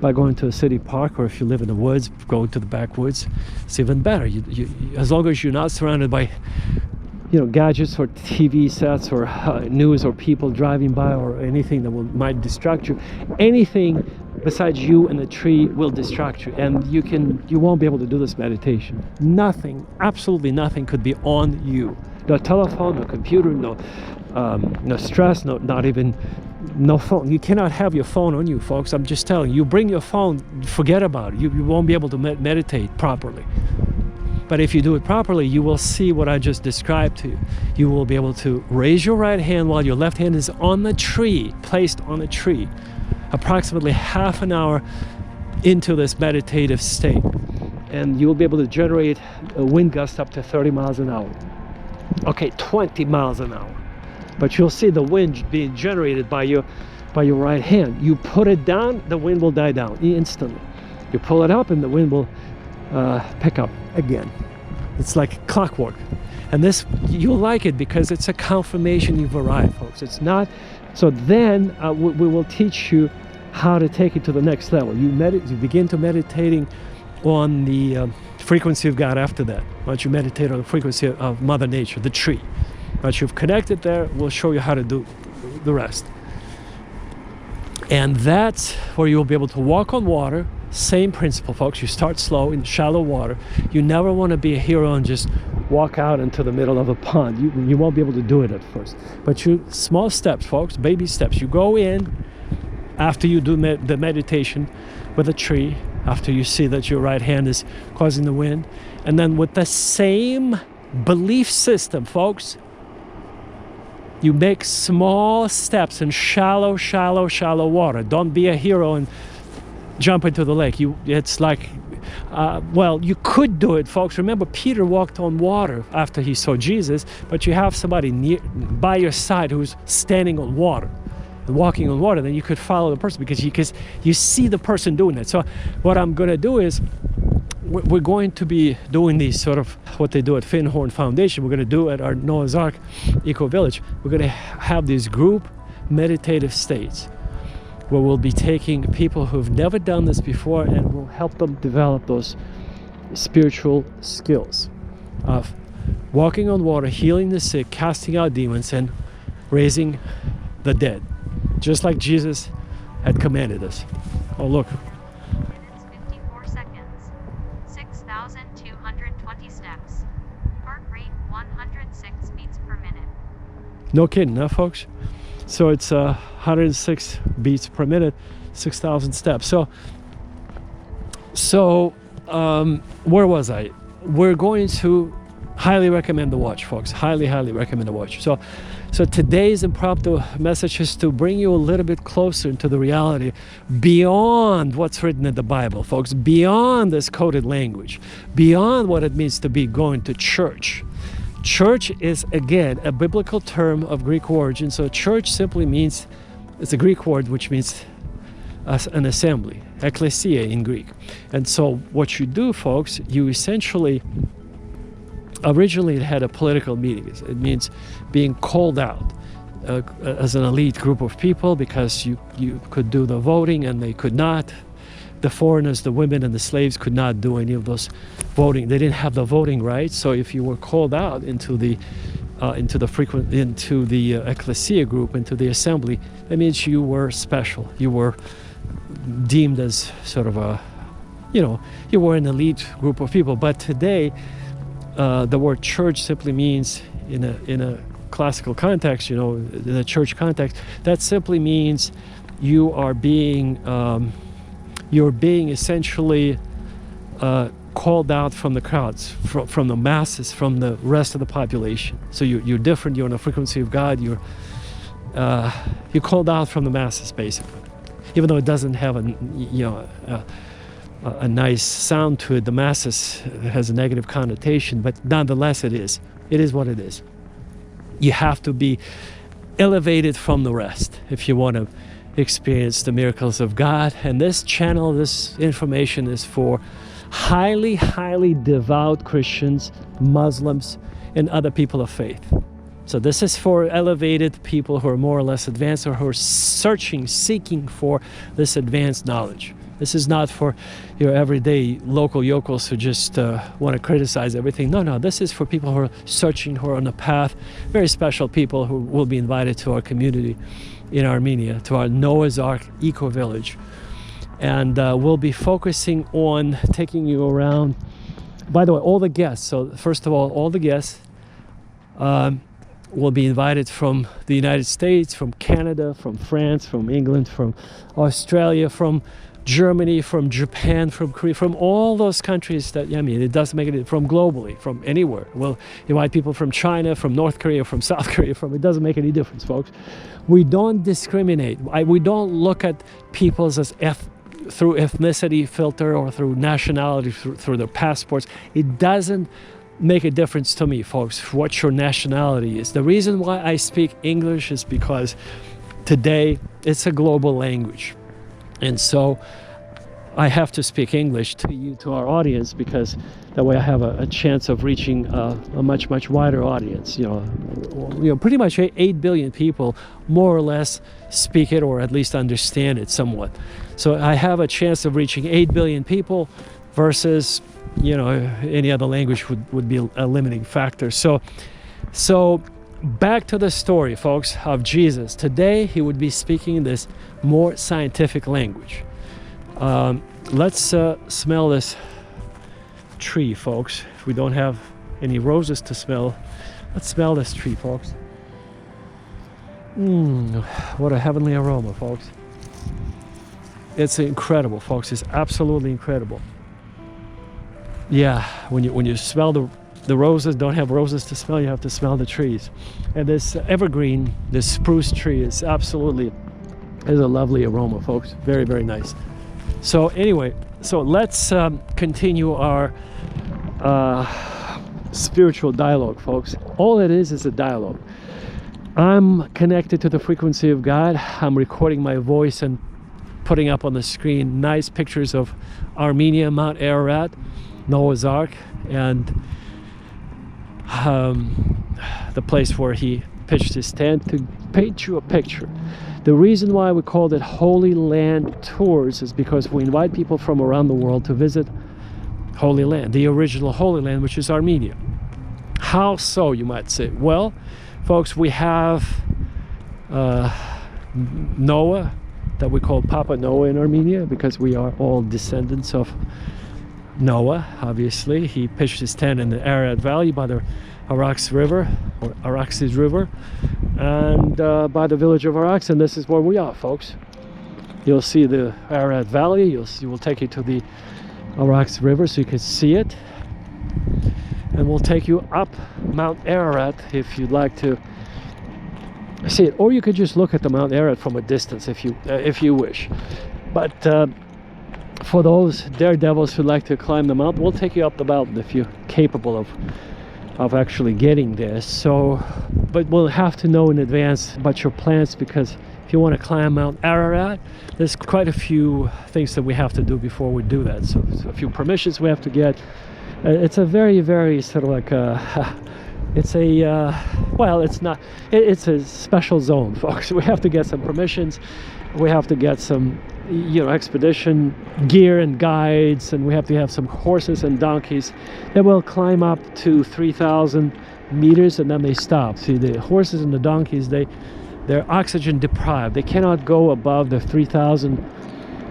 by going to a city park, or if you live in the woods, going to the backwoods. It's even better. You as long as you're not surrounded by gadgets or TV sets or news or people driving by or anything that might distract you. Anything besides you and the tree will distract you, and you won't be able to do this meditation. Nothing, absolutely nothing could be on you. No telephone, no computer, no stress, not even no phone. You cannot have your phone on you, folks. I'm just telling you. You bring your phone, forget about it. You won't be able to meditate properly. But if you do it properly, you will see what I just described to you. You will be able to raise your right hand while your left hand is on the tree, placed on a tree, approximately half an hour into this meditative state. and you'll be able to generate a wind gust up to 30 miles an hour. Okay, 20 miles an hour. But you'll see the wind being generated by your right hand. You put it down, the wind will die down instantly. You pull it up and the wind will pick up again. It's like clockwork. And this, you'll like it because it's a confirmation you've arrived, folks. It's not. So then we will teach you how to take it to the next level. You begin to meditating on the frequency of God after that. Once you meditate on the frequency of Mother Nature, the tree. Once you've connected there, we'll show you how to do the rest. And that's where you'll be able to walk on water. Same principle, folks. You start slow in shallow water. You never want to be a hero and just walk out into the middle of a pond. You won't be able to do it at first. But small steps, folks, baby steps. You go in after you do the meditation with a tree, after you see that your right hand is causing the wind. And then with the same belief system, folks, you make small steps in shallow water. Don't be a hero and jump into the lake. It's like, well, you could do it, folks. Remember, Peter walked on water after he saw Jesus, but you have somebody by your side who's standing on water, walking on water. Then you could follow the person because you see the person doing it. So what I'm going to do is, we're going to be doing these sort of what they do at Finhorn Foundation. We're going to do at our Noah's Ark Eco Village. We're going to have these group meditative states where we'll be taking people who've never done this before and we'll help them develop those spiritual skills of walking on water, healing the sick, casting out demons, and raising the dead, just like Jesus had commanded us. Oh, look. 54 seconds. 6,220 steps. Heart rate 106 beats per minute. No kidding, huh, folks? So it's 106 beats per minute, 6,000 steps. So where was I? We're going to highly recommend the watch, folks. Highly recommend the watch. So today's impromptu message is to bring you a little bit closer into the reality beyond what's written in the Bible, folks, beyond this coded language, beyond what it means to be going to church. Church is, again, a biblical term of Greek origin. So church simply means, it's a Greek word which means an assembly, ekklesia in Greek. And so what you do, folks, you essentially, originally it had a political meaning. It means being called out as an elite group of people because you could do the voting and they could not. The foreigners, the women, and the slaves could not do any of those voting. They didn't have the voting rights. So if you were called out into the ecclesia group, into the assembly, that means you were special. You were deemed as sort of you were an elite group of people. But today, the word church simply means, in a classical context, in a church context, that simply means you are being you're being essentially called out from the crowds, from the masses, from the rest of the population. So you're different. You're on the frequency of God. You're called out from the masses, basically. Even though it doesn't have a nice sound to it, the masses has a negative connotation, but nonetheless, it is what it is. You have to be elevated from the rest if you want to experience the miracles of God. And this channel, this information is for highly devout Christians, Muslims, and other people of faith. So this is for elevated people who are more or less advanced, or who are seeking for this advanced knowledge. This is not for your everyday local yokels who just want to criticize everything. No, this is for people who are searching, who are on the path, very special people who will be invited to our community in Armenia, to our Noah's Ark Eco Village. And we'll be focusing on taking you around. By the way, all the guests, so first of all the guests will be invited from the United States, from Canada, from France, from England, from Australia, from Germany, from Japan, from Korea, from all those countries that, it doesn't make it, from globally, from anywhere. We'll invite people from China, from North Korea, from South Korea, it doesn't make any difference, folks. We don't discriminate. We don't look at peoples as through ethnicity filter or through nationality, through their passports. It doesn't make a difference to me, folks, what your nationality is. The reason why I speak English is because today it's a global language. And so I have to speak English to you, to our audience, because that way I have a chance of reaching a much, much wider audience. You know, pretty much 8 billion people more or less speak it or at least understand it somewhat. So I have a chance of reaching 8 billion people versus, you know, any other language would be a limiting factor. So back to the story, folks, of Jesus. Today he would be speaking this more scientific language. Let's smell this tree, folks. If we don't have any roses to smell, let's smell this tree, folks. What a heavenly aroma, folks. It's incredible, folks. It's absolutely incredible. Yeah, when you smell the roses, don't have roses to smell, you have to smell the trees. And this evergreen, this spruce tree is absolutely, is a lovely aroma, folks. Very, very nice. So anyway, so let's continue our spiritual dialogue, folks. All it is a dialogue. I'm connected to the frequency of God. I'm recording my voice and putting up on the screen nice pictures of Armenia, Mount Ararat, Noah's Ark, and the place where he pitched his tent, to paint you a picture. The reason why we called it Holy Land Tours is because we invite people from around the world to visit Holy Land, the original Holy Land, which is Armenia. How so, you might say? Well, folks, we have Noah, that we call Papa Noah in Armenia, because we are all descendants of Noah, obviously. He pitched his tent in the Ararat Valley by the Arax River, or Araxes River, and by the village of Arax, and this is where we are, folks. You'll see the Ararat Valley. We'll take you to the Arax River so you can see it, and we'll take you up Mount Ararat if you'd like to see it, or you could just look at the Mount Ararat from a distance if you wish. But for those daredevils who like to climb the mountain, we'll take you up the mountain if you're capable of actually getting there. So, but we'll have to know in advance about your plans, because if you want to climb Mount Ararat, there's quite a few things that we have to do before we do that. So a few permissions we have to get. It's a very, very sort of like it's a well, it's not, it's a special zone, folks. We have to get some permissions, we have to get some, you know, expedition gear and guides, and we have to have some horses and donkeys that will climb up to 3,000 meters and then they stop. See, the horses and the donkeys, they're oxygen deprived. They cannot go above the 3,000,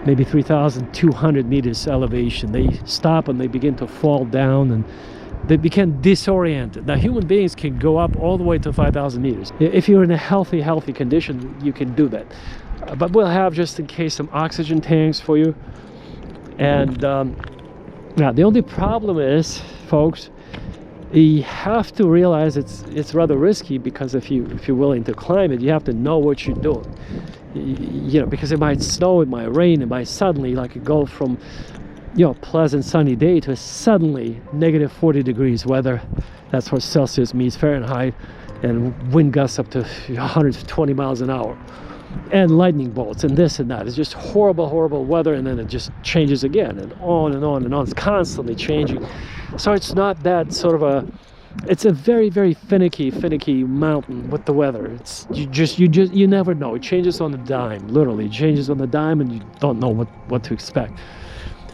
maybe 3,200 meters elevation. They stop and they begin to fall down and they become disoriented. Now, human beings can go up all the way to 5,000 meters. If you're in a healthy condition, you can do that. But we'll have, just in case, some oxygen tanks for you. And now the only problem is, folks, you have to realize it's rather risky, because if you're willing to climb it, you have to know what you're doing. You know, because it might snow, it might rain, it might suddenly, like, go from, you know, pleasant sunny day to suddenly negative 40 degrees weather. That's what Celsius means, Fahrenheit, and wind gusts up to 120 miles an hour, and lightning bolts and this and that. It's just horrible weather, and then it just changes again, and on and on and on. It's constantly changing. So it's not that sort of it's a very, very finicky mountain with the weather. It's you never know. It changes on the dime, literally. It changes on the dime, and you don't know what to expect.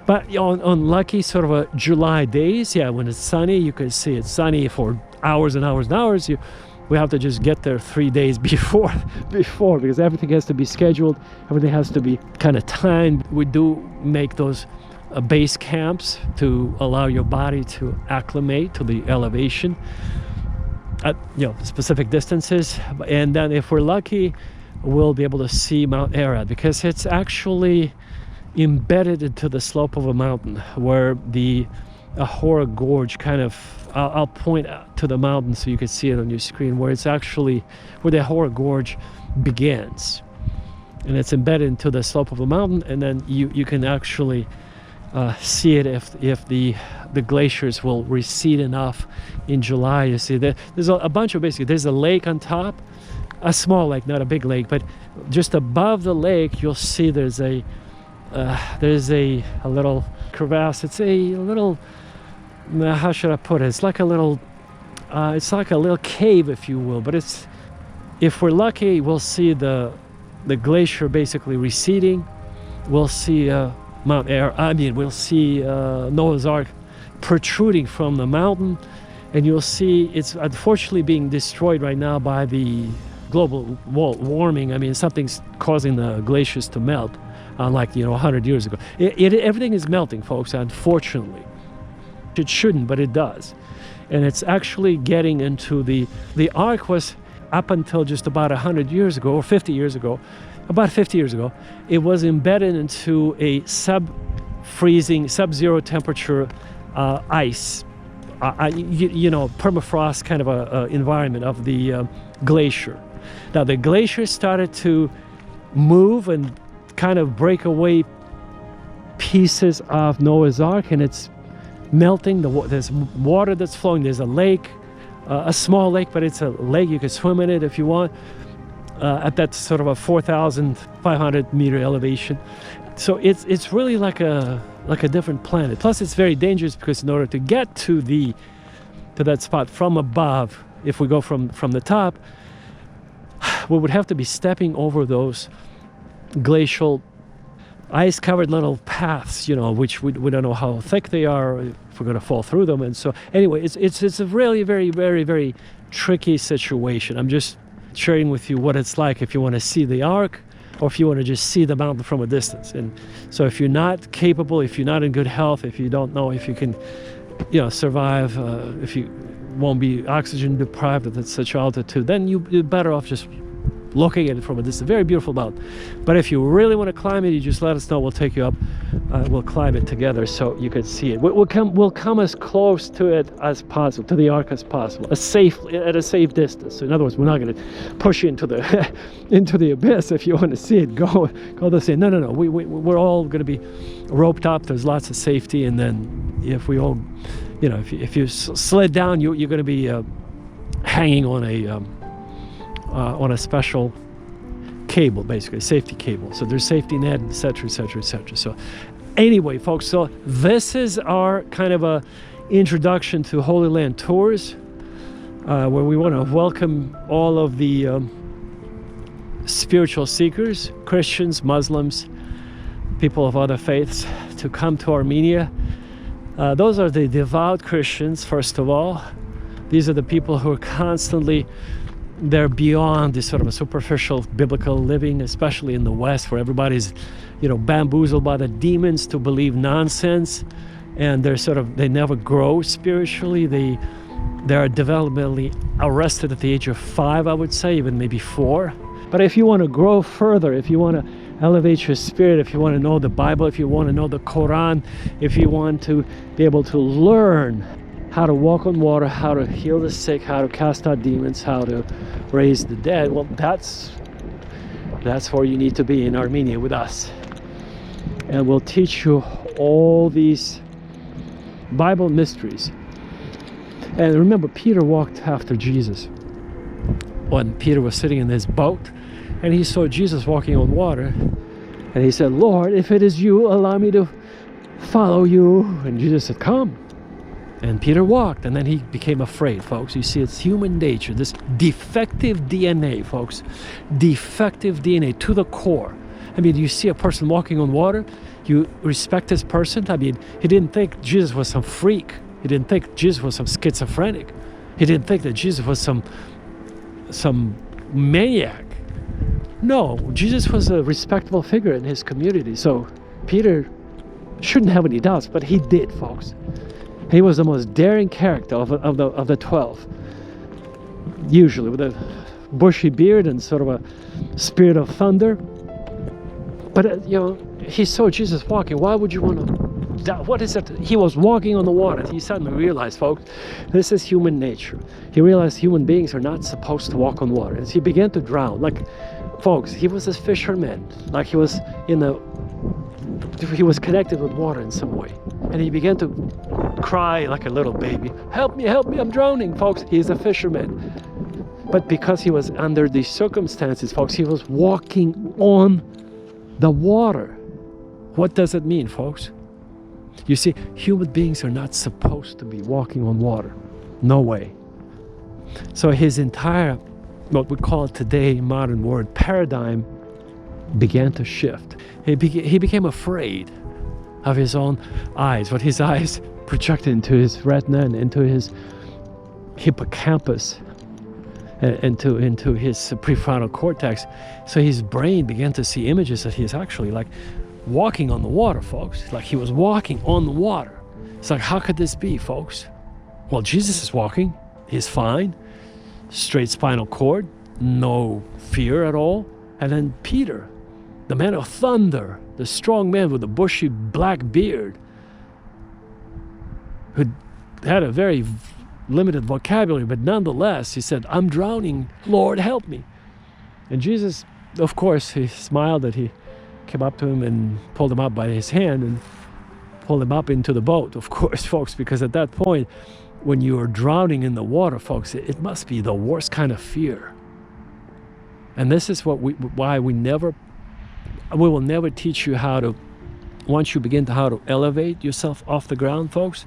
But on lucky sort of a July days, yeah, when it's sunny, you can see it's sunny for hours and hours and hours. We have to just get there 3 days before, because everything has to be scheduled. Everything has to be kind of timed. We do make those base camps to allow your body to acclimate to the elevation at, you know, specific distances. And then if we're lucky, we'll be able to see Mount Ararat, because it's actually embedded into the slope of a mountain where the Aqoṛi Gorge kind of, I'll point to the mountain so you can see it on your screen, where it's actually where the Aqoṛi Gorge begins. and it's embedded into the slope of the mountain, and then you can actually see it if the glaciers will recede enough in July. You see there's a bunch of, basically there's a lake on top, a small lake, not a big lake, but just above the lake you'll see there's a little crevasse. It's a little, how should I put it, it's like a little cave, if you will, but if we're lucky, we'll see the glacier basically receding. We'll see we'll see Noah's Ark protruding from the mountain, and you'll see it's unfortunately being destroyed right now by the global warming. I mean, something's causing the glaciers to melt, unlike 100 years ago. Everything is melting, folks, unfortunately. It shouldn't, but it does. And it's actually getting into the Ark was, up until just about 100 years ago, or 50 years ago, about 50 years ago, it was embedded into a sub-freezing, sub-zero temperature ice, permafrost kind of a environment of the glacier. Now the glacier started to move and kind of break away pieces of Noah's Ark, and it's melting. There's water that's flowing. There's a lake, a small lake, but it's a lake. You can swim in it if you want, at that sort of a 4,500 meter elevation. So it's really like a different planet. Plus it's very dangerous, because in order to get to that spot from above, if we go from the top, we would have to be stepping over those glacial ice-covered little paths, which we don't know how thick they are, if we're going to fall through them. And so anyway, it's a really very, very, very tricky situation. I'm just sharing with you what it's like if you want to see the Ark, or if you want to just see the mountain from a distance. And so if you're not capable, if you're not in good health, if you don't know if you can survive, if you won't be oxygen deprived at such altitude, then you're better off just looking at it from a distance. Very beautiful mountain. But if you really want to climb it, you just let us know. We'll take you up. We'll climb it together so you can see it. We'll come as close to it as possible, to the Ark as possible, at a safe distance. So in other words, we're not going to push you into the into the abyss. If you want to see it, go the same. No. We're all going to be roped up. There's lots of safety, and then if we all, if you slid down, you're going to be hanging on a special cable, basically, safety cable. So there's safety net, etc., etc., etc. So anyway, folks, so this is our kind of a introduction to Holy Land Tours, where we want to welcome all of the spiritual seekers, Christians, Muslims, people of other faiths, to come to Armenia. Those are the devout Christians, first of all. These are the people who are constantly, they're beyond this sort of a superficial biblical living, especially in the West, where everybody's, bamboozled by the demons to believe nonsense, and they never grow spiritually. They are developmentally arrested at the age of 5, I would say, even maybe 4. But if you want to grow further, if you want to elevate your spirit, if you want to know the Bible, if you want to know the Quran, if you want to be able to learn how to walk on water, how to heal the sick, how to cast out demons, how to raise the dead, well, that's where you need to be, in Armenia with us. And we'll teach you all these Bible mysteries. And remember, Peter walked after Jesus. When Peter was sitting in his boat, and he saw Jesus walking on water, and he said, "Lord, if it is you, allow me to follow you." And Jesus said, "Come." And Peter walked, and then he became afraid, folks. You see, it's human nature, this defective DNA, folks. Defective DNA to the core. I mean, you see a person walking on water, you respect this person. I mean, he didn't think Jesus was some freak. He didn't think Jesus was some schizophrenic. He didn't think that Jesus was some maniac. No, Jesus was a respectable figure in his community. So Peter shouldn't have any doubts, but he did, folks. He was the most daring character of the 12, usually with a bushy beard and sort of a spirit of thunder. But he saw Jesus walking. Why would you want to doubt? What is it? He was walking on the water. He suddenly realized, folks, this is human nature. He realized human beings are not supposed to walk on water. As he began to drown, like folks, he was a fisherman. Like he was connected with water in some way. And he began to cry like a little baby. Help me, I'm drowning, folks. He's a fisherman. But because he was under these circumstances, folks, he was walking on the water. What does it mean, folks? You see, human beings are not supposed to be walking on water. No way. So his entire, what we call today modern word, paradigm began to shift. He became afraid of his own eyes, what his eyes projected into his retina and into his hippocampus, into his prefrontal cortex. So his brain began to see images that he's actually like walking on the water, folks. Like he was walking on the water. It's like, how could this be, folks? Well, Jesus is walking. He's fine. Straight spinal cord. No fear at all. And then Peter, the man of thunder, the strong man with the bushy black beard, who had a very limited vocabulary, but nonetheless, he said, I'm drowning. Lord, help me. And Jesus, of course, he smiled that he came up to him and pulled him up by his hand and pulled him up into the boat, of course, folks, because at that point, when you are drowning in the water, folks, it must be the worst kind of fear. And this is why we will never teach you how to, once you begin how to elevate yourself off the ground, folks,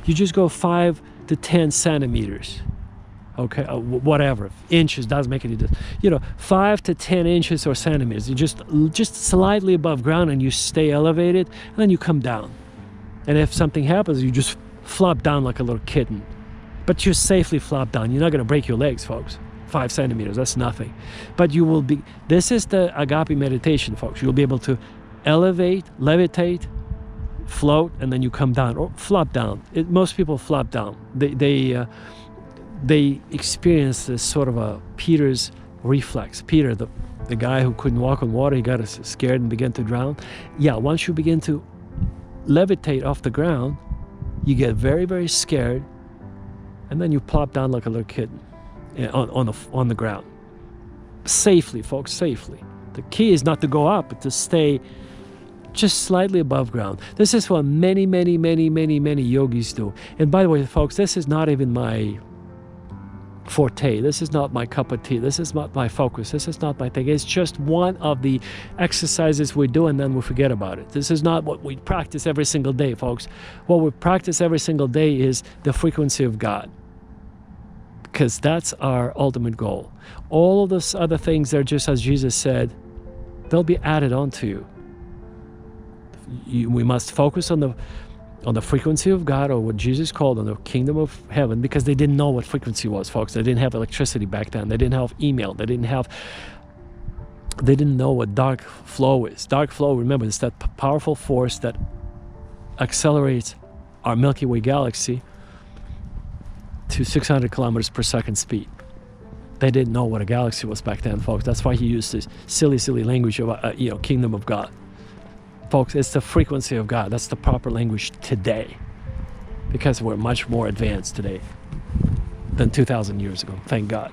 you just go 5 to 10 centimeters. Okay, whatever, inches, doesn't make any difference. 5 to 10 inches or centimeters. You just slightly above ground and you stay elevated, and then you come down. And if something happens, you just flop down like a little kitten. But you safely flop down. You're not going to break your legs, folks. 5 centimeters, that's nothing. But you will be, this is the agape meditation, folks. You'll be able to elevate, levitate, float, and then you come down or flop down. Most people flop down. They experience this sort of a Peter's reflex. Peter, the guy who couldn't walk on water, he got scared and began to drown. Yeah, once you begin to levitate off the ground, you get very, very scared, and then you plop down like a little kitten on the ground. Safely, folks, safely. The key is not to go up, but to stay just slightly above ground. This is what many, many, many, many, many yogis do. And by the way, folks, this is not even my forte. This is not my cup of tea. This is not my focus. This is not my thing. It's just one of the exercises we do and then we forget about it. This is not what we practice every single day, folks. What we practice every single day is the frequency of God, because that's our ultimate goal. All of those other things are just, as Jesus said, they'll be added on to you. We must focus on the frequency of God, or what Jesus called on the kingdom of heaven, because they didn't know what frequency was, folks. They didn't have electricity back then. They didn't have email. They didn't know what dark flow is. Dark flow, remember, is that powerful force that accelerates our Milky Way galaxy to 600 kilometers per second speed. They didn't know what a galaxy was back then, folks. That's why he used this silly language of, kingdom of God. Folks, it's the frequency of God. That's the proper language today, because we're much more advanced today than 2,000 years ago, thank God.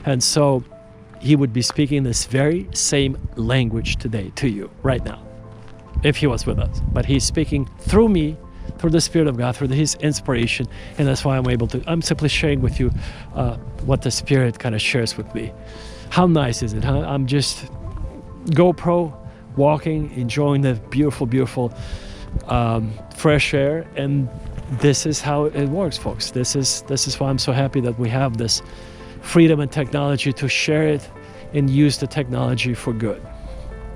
And so he would be speaking this very same language today to you right now, if he was with us. But he's speaking through me, through the Spirit of God, through his inspiration, and that's why I'm simply sharing with you what the Spirit kind of shares with me. How nice is it, huh? I'm just GoPro walking, enjoying the beautiful fresh air, and this is how it works, folks. This is why I'm so happy that we have this freedom and technology to share it and use the technology for good.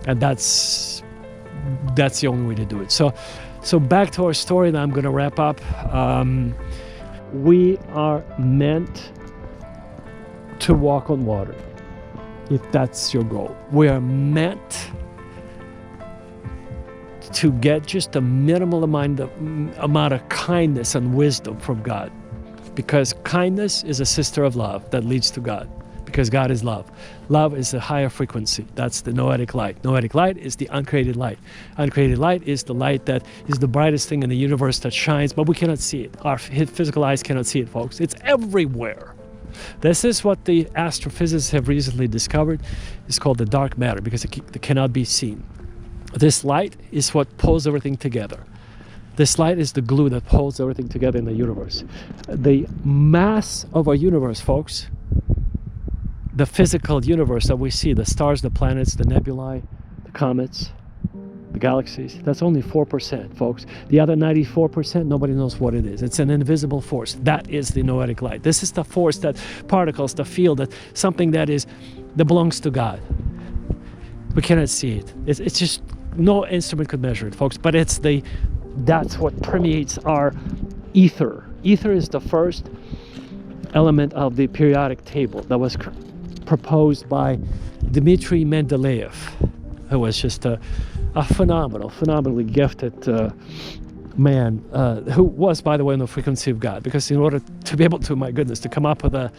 And that's the only way to do it. So back to our story, and I'm going to wrap up. We are meant to walk on water, if that's your goal. We are meant to get just a minimal amount of kindness and wisdom from God, because kindness is a sister of love that leads to God, because God is love. Love is a higher frequency. That's the Noetic light. Noetic light is the uncreated light. Uncreated light is the light that is the brightest thing in the universe that shines, but we cannot see it. Our physical eyes cannot see it, folks. It's everywhere. This is what the astrophysicists have recently discovered. It's called the dark matter because it cannot be seen. This light is what pulls everything together. This light is the glue that holds everything together in the universe. The mass of our universe, folks, the physical universe that we see, the stars, the planets, the nebulae, the comets, the galaxies, that's only 4%, folks. The other 94%, nobody knows what it is. It's an invisible force. That is the noetic light. This is the force, that particles, the field, that something that belongs to God. We cannot see it. It's just, no instrument could measure it, folks. But that's what permeates our ether. Ether is the first element of the periodic table that was proposed by Dmitry Mendeleev, who was just a phenomenally gifted man, who was, by the way, on the frequency of God. Because in order to be able to, my goodness, to come up with a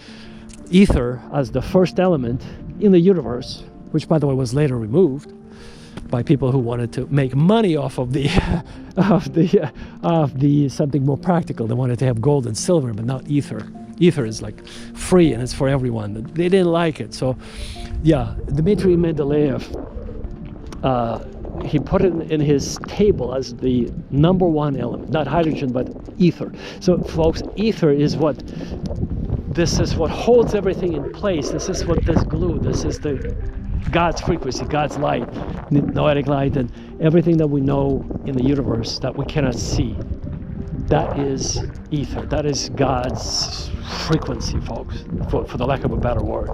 ether as the first element in the universe, which, by the way, was later removed by people who wanted to make money off of the something more practical. They wanted to have gold and silver, but not ether. Ether is like free and it's for everyone. They didn't like it. So, yeah, Dmitry Mendeleev, he put it in his table as the number one element, not hydrogen, but ether. So, folks, ether is what holds everything in place. This is what this glue. This is God's frequency, God's light, noetic light, and everything that we know in the universe that we cannot see. That is ether. That is God's frequency, folks, for the lack of a better word.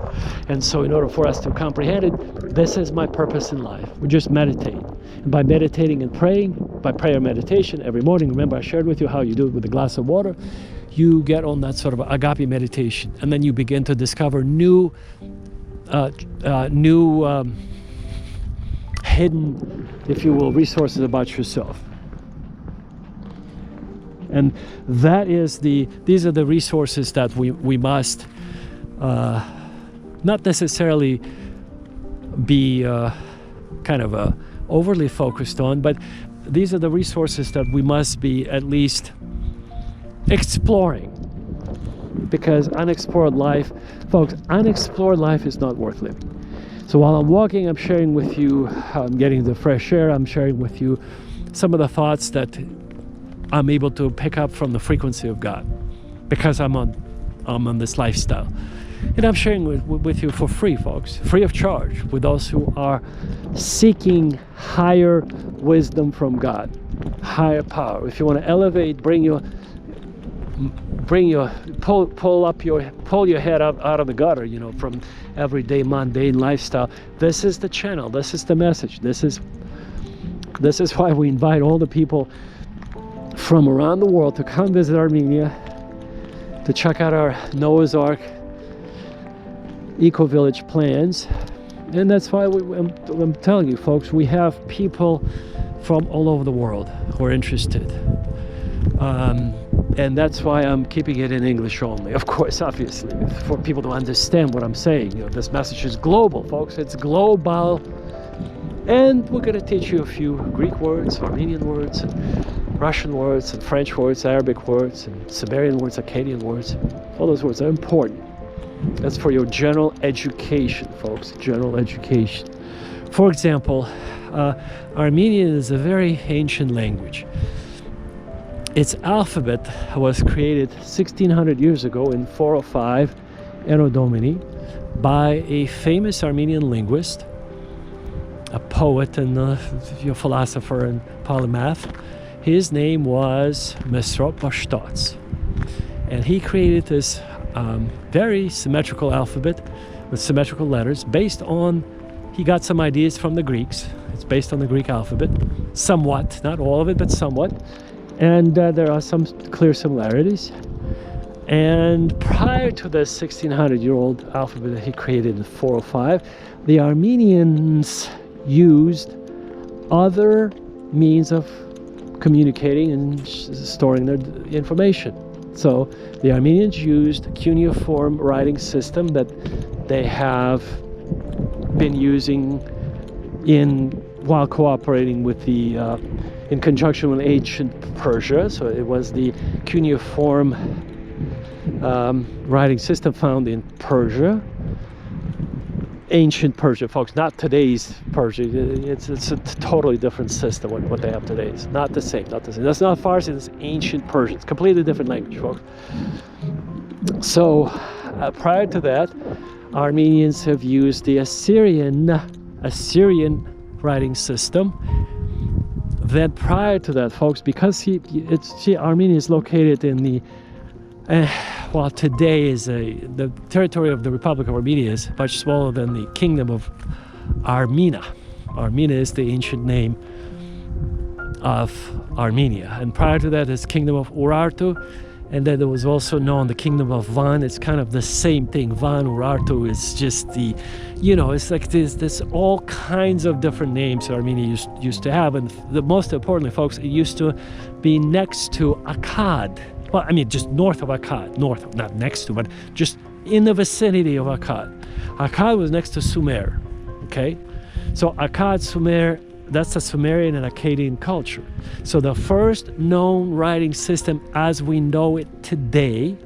And so in order for us to comprehend it, this is my purpose in life. We just meditate. And by meditating and praying, by prayer meditation every morning, remember I shared with you how you do it with a glass of water, you get on that sort of agape meditation. And then you begin to discover new hidden, if you will, resources about yourself. And these are the resources that we must not necessarily be overly focused on, but these are the resources that we must be at least exploring. Because unexplored life, folks, unexplored life is not worth living. So while I'm walking, I'm sharing with you how I'm getting the fresh air. I'm sharing with you some of the thoughts that I'm able to pick up from the frequency of God, because I'm on this lifestyle. And I'm sharing with you for free, folks, free of charge, with those who are seeking higher wisdom from God, higher power. If you want to elevate, pull your head out of the gutter, from everyday mundane lifestyle. This is the channel. This is the message. This is why we invite all the people from around the world to come visit Armenia, to check out our Noah's Ark eco-village plans. And that's why I'm telling you, folks, we have people from all over the world who are interested. And that's why I'm keeping it in English only, of course, obviously, for people to understand what I'm saying. This message is global, folks. It's global. And we're going to teach you a few Greek words, Armenian words, and Russian words, and French words, Arabic words, and Sumerian words, Akkadian words. All those words are important. That's for your general education, folks, general education. For example, Armenian is a very ancient language. Its alphabet was created 1600 years ago in 405 Anno Domini by a famous Armenian linguist, a poet and a philosopher and polymath. His name was Mesrop Bashtats. And he created this very symmetrical alphabet with symmetrical letters he got some ideas from the Greeks. It's based on the Greek alphabet, somewhat, not all of it, but somewhat. And there are some clear similarities. And prior to the 1600-year-old alphabet that he created in 405, the Armenians used other means of communicating and storing their information. So the Armenians used a cuneiform writing system that they have been using while cooperating with in conjunction with ancient Persia. So it was the cuneiform writing system found in Persia. Ancient Persia, folks, not today's Persia. It's a totally different system. What they have today is not the same. Not the same. That's not Farsi. It's ancient Persian. It's completely different language, folks. So, prior to that, Armenians have used the Assyrian writing system. Then, prior to that, folks, because Armenia is located in the well, today is the territory of the Republic of Armenia is much smaller than the Kingdom of Armenia. Armenia is the ancient name of Armenia, and prior to that is Kingdom of Urartu, and then there was also known the Kingdom of Van. It's kind of the same thing. Van, Urartu is just the, it's like there's all kinds of different names Armenia used to have, and most importantly, folks, it used to be next to Akkad. Well, I mean, just north of Akkad, not next to, but just in the vicinity of Akkad. Akkad was next to Sumer, okay? So Akkad, Sumer, that's the Sumerian and Akkadian culture. So the first known writing system as we know it today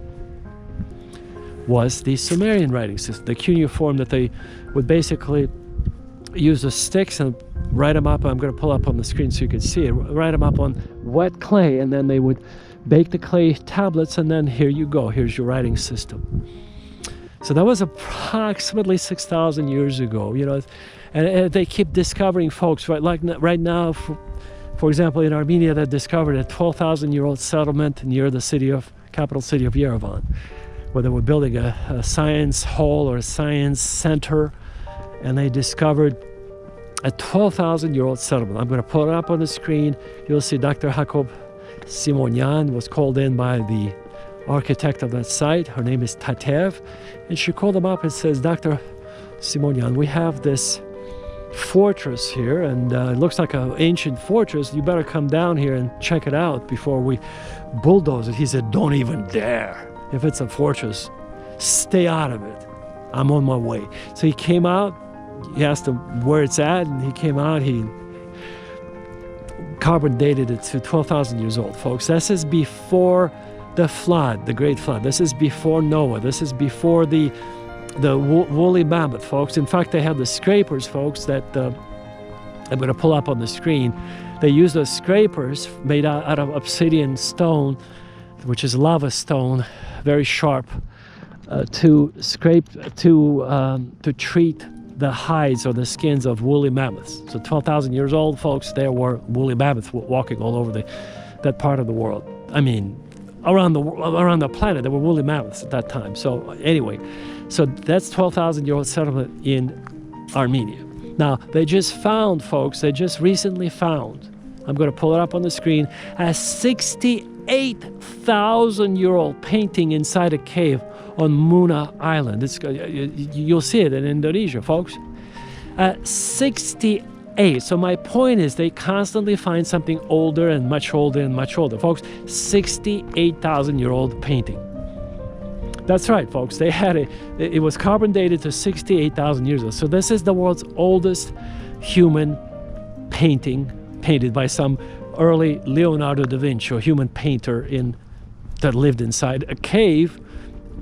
was the Sumerian writing system, the cuneiform that they would basically use the sticks and write them up. I'm going to pull up on the screen so you can see it. Write them up on wet clay, and then they would bake the clay tablets, and then here you go. Here's your writing system. So that was approximately 6,000 years ago, and they keep discovering, folks, right? Like right now, for example, in Armenia, they discovered a 12,000-year-old settlement near the capital city of Yerevan, where they were building a science hall or a science center, and they discovered a 12,000-year-old settlement. I'm going to put it up on the screen. You'll see Dr. Jacob Simonyan was called in by the architect of that site. Her name is Tatev, and she called him up and says, Dr. Simonyan, we have this fortress here, and it looks like an ancient fortress. You better come down here and check it out before we bulldoze it. He said, don't even dare. If it's a fortress, stay out of it. I'm on my way. So he came out. He asked him where it's at, and he came out. He carbon dated it to 12,000 years old, folks. This is before the flood, the Great Flood. This is before Noah. This is before the woolly mammoth, folks. In fact, they have the scrapers, folks, that I'm going to pull up on the screen. They use those scrapers made out of obsidian stone, which is lava stone, very sharp, to treat the hides or the skins of woolly mammoths. So 12,000 years old, folks, there were woolly mammoths walking all over that part of the world. I mean, around the planet, there were woolly mammoths at that time. So anyway, so that's 12,000-year-old settlement in Armenia. Now, they just found, folks, they just recently found, I'm going to pull it up on the screen, a 68,000-year-old painting inside a cave on Muna Island. You'll see it in Indonesia, folks. 68. So my point is they constantly find something older and much older and much older. Folks, 68,000-year-old painting. That's right, folks. They had it was carbon dated to 68,000 years ago. So this is the world's oldest human painting, painted by some early Leonardo da Vinci, a human painter that lived inside a cave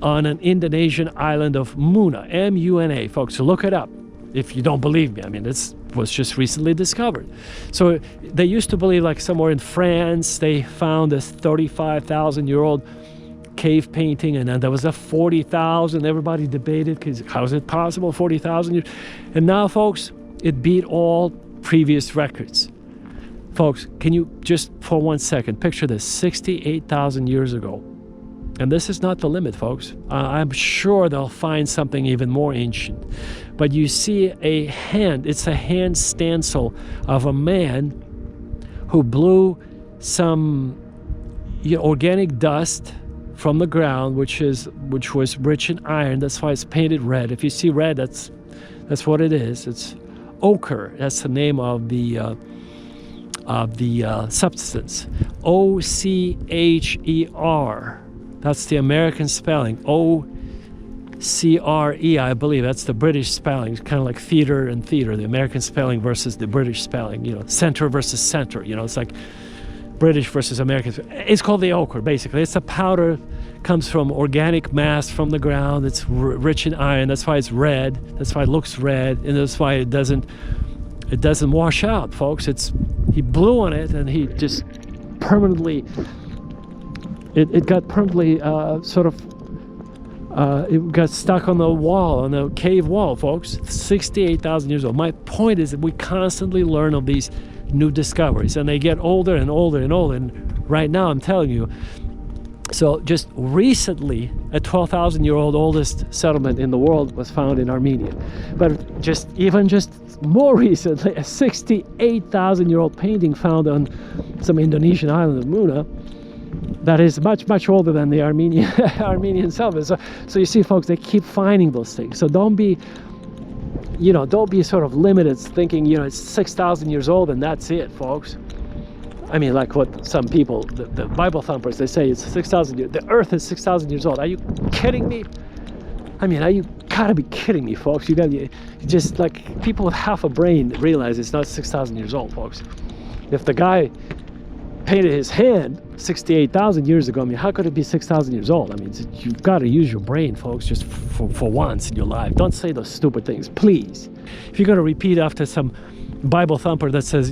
on an Indonesian island of Muna, M-U-N-A, folks. So look it up if you don't believe me. I mean, this was just recently discovered. So they used to believe, like somewhere in France, they found this 35,000-year-old cave painting, and then there was a 40,000. Everybody debated, because how is it possible, 40,000 years? And now, folks, it beat all previous records. Folks, can you just for 1 second picture this, 68,000 years ago? And this is not the limit, folks. I'm sure they'll find something even more ancient. But you see a hand, it's a hand stencil of a man who blew some organic dust from the ground, which was rich in iron. That's why it's painted red. If you see red, that's what it is. It's ochre. That's the name of the substance. O-C-H-E-R. That's the American spelling. O-C-R-E, I believe. That's the British spelling. It's kind of like theater and theater. The American spelling versus the British spelling. Center versus center. It's like British versus American. It's called the ochre, basically. It's a powder comes from organic mass from the ground. It's rich in iron. That's why it's red. That's why it looks red, and that's why it doesn't wash out, folks. He blew on it, and he just permanently. It got permanently it got stuck on the wall, on the cave wall, folks. 68,000 years old. My point is that we constantly learn of these new discoveries, and they get older and older and older. And right now, I'm telling you, so just recently, a 12,000-year-old oldest settlement in the world was found in Armenia. But just more recently, a 68,000-year-old painting found on some Indonesian island of Muna that is much, much older than the Armenian settlement. So you see, folks, they keep finding those things. So don't be sort of limited thinking, it's 6,000 years old and that's it, folks. I mean, like what some people, the Bible thumpers, they say it's 6,000 years. The earth is 6,000 years old. Are you kidding me? I mean, you gotta be kidding me, folks. You just like people with half a brain realize it's not 6,000 years old, folks. If the guy painted his hand 68,000 years ago, I mean, how could it be 6,000 years old? I mean, you've got to use your brain, folks, just for once in your life. Don't say those stupid things, please. If you're going to repeat after some Bible thumper that says,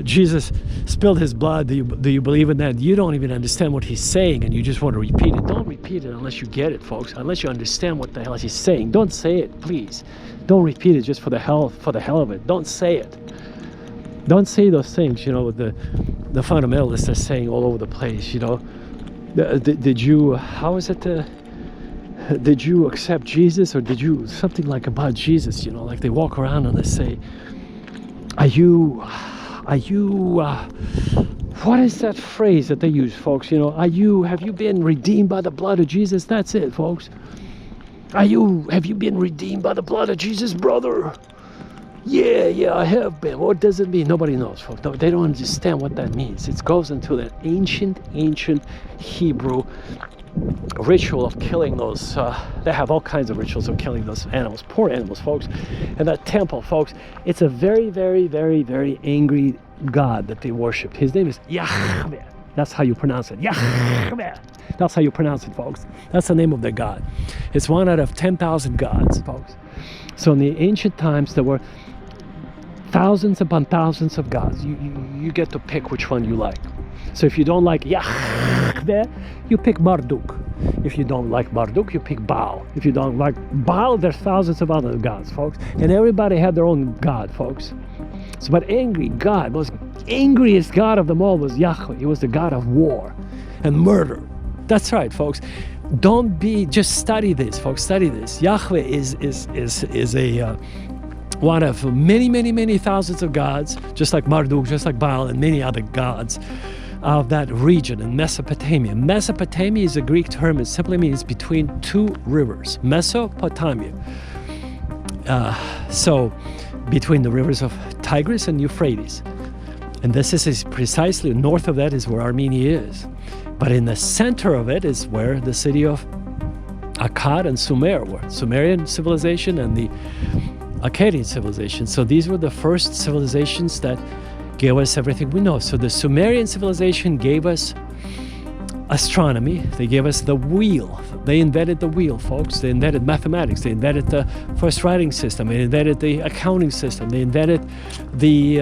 Jesus spilled his blood, do you believe in that? You don't even understand what he's saying, and you just want to repeat it. Don't repeat it unless you get it, folks. Unless you understand what the hell he's saying. Don't say it, please. Don't repeat it just for the hell of it. Don't say it. Don't say those things, the fundamentalists are saying all over the place, Did you, how is it, did you accept Jesus, or did you, something like about Jesus, like they walk around and they say, are you, what is that phrase that they use, folks, have you been redeemed by the blood of Jesus? That's it, folks. Have you been redeemed by the blood of Jesus, brother? Yeah, I have been. What does it mean? Nobody knows, folks. No, they don't understand what that means. It goes into the ancient Hebrew ritual of killing those. They have all kinds of rituals of killing those animals, poor animals, folks. And that temple, folks, it's a very, very, very, very angry god that they worship. His name is Yahweh. That's how you pronounce it. Yahweh. That's how you pronounce it, folks. That's the name of their god. It's one out of 10,000 gods, folks. So in the ancient times, there were thousands upon thousands of gods. You get to pick which one you like. So if you don't like Yahweh, you pick Marduk. If you don't like Marduk, you pick Baal. If you don't like Baal, there's thousands of other gods, folks. And everybody had their own god, folks. So, but angry God, most angriest god of them all was Yahweh. He was the god of war and murder. That's right, folks. Just study this, folks. Study this. Yahweh is a one of many, many, many thousands of gods, just like Marduk, just like Baal, and many other gods of that region in Mesopotamia. Mesopotamia is a Greek term. It simply means between two rivers. Mesopotamia. So between the rivers of Tigris and Euphrates. And this is precisely north of that is where Armenia is. But in the center of it is where the city of Akkad and Sumer were. Sumerian civilization and the Akkadian civilization. So these were the first civilizations that gave us everything we know. So the Sumerian civilization gave us astronomy. They gave us the wheel. They invented the wheel, folks. They invented mathematics. They invented the first writing system. They invented the accounting system. They invented the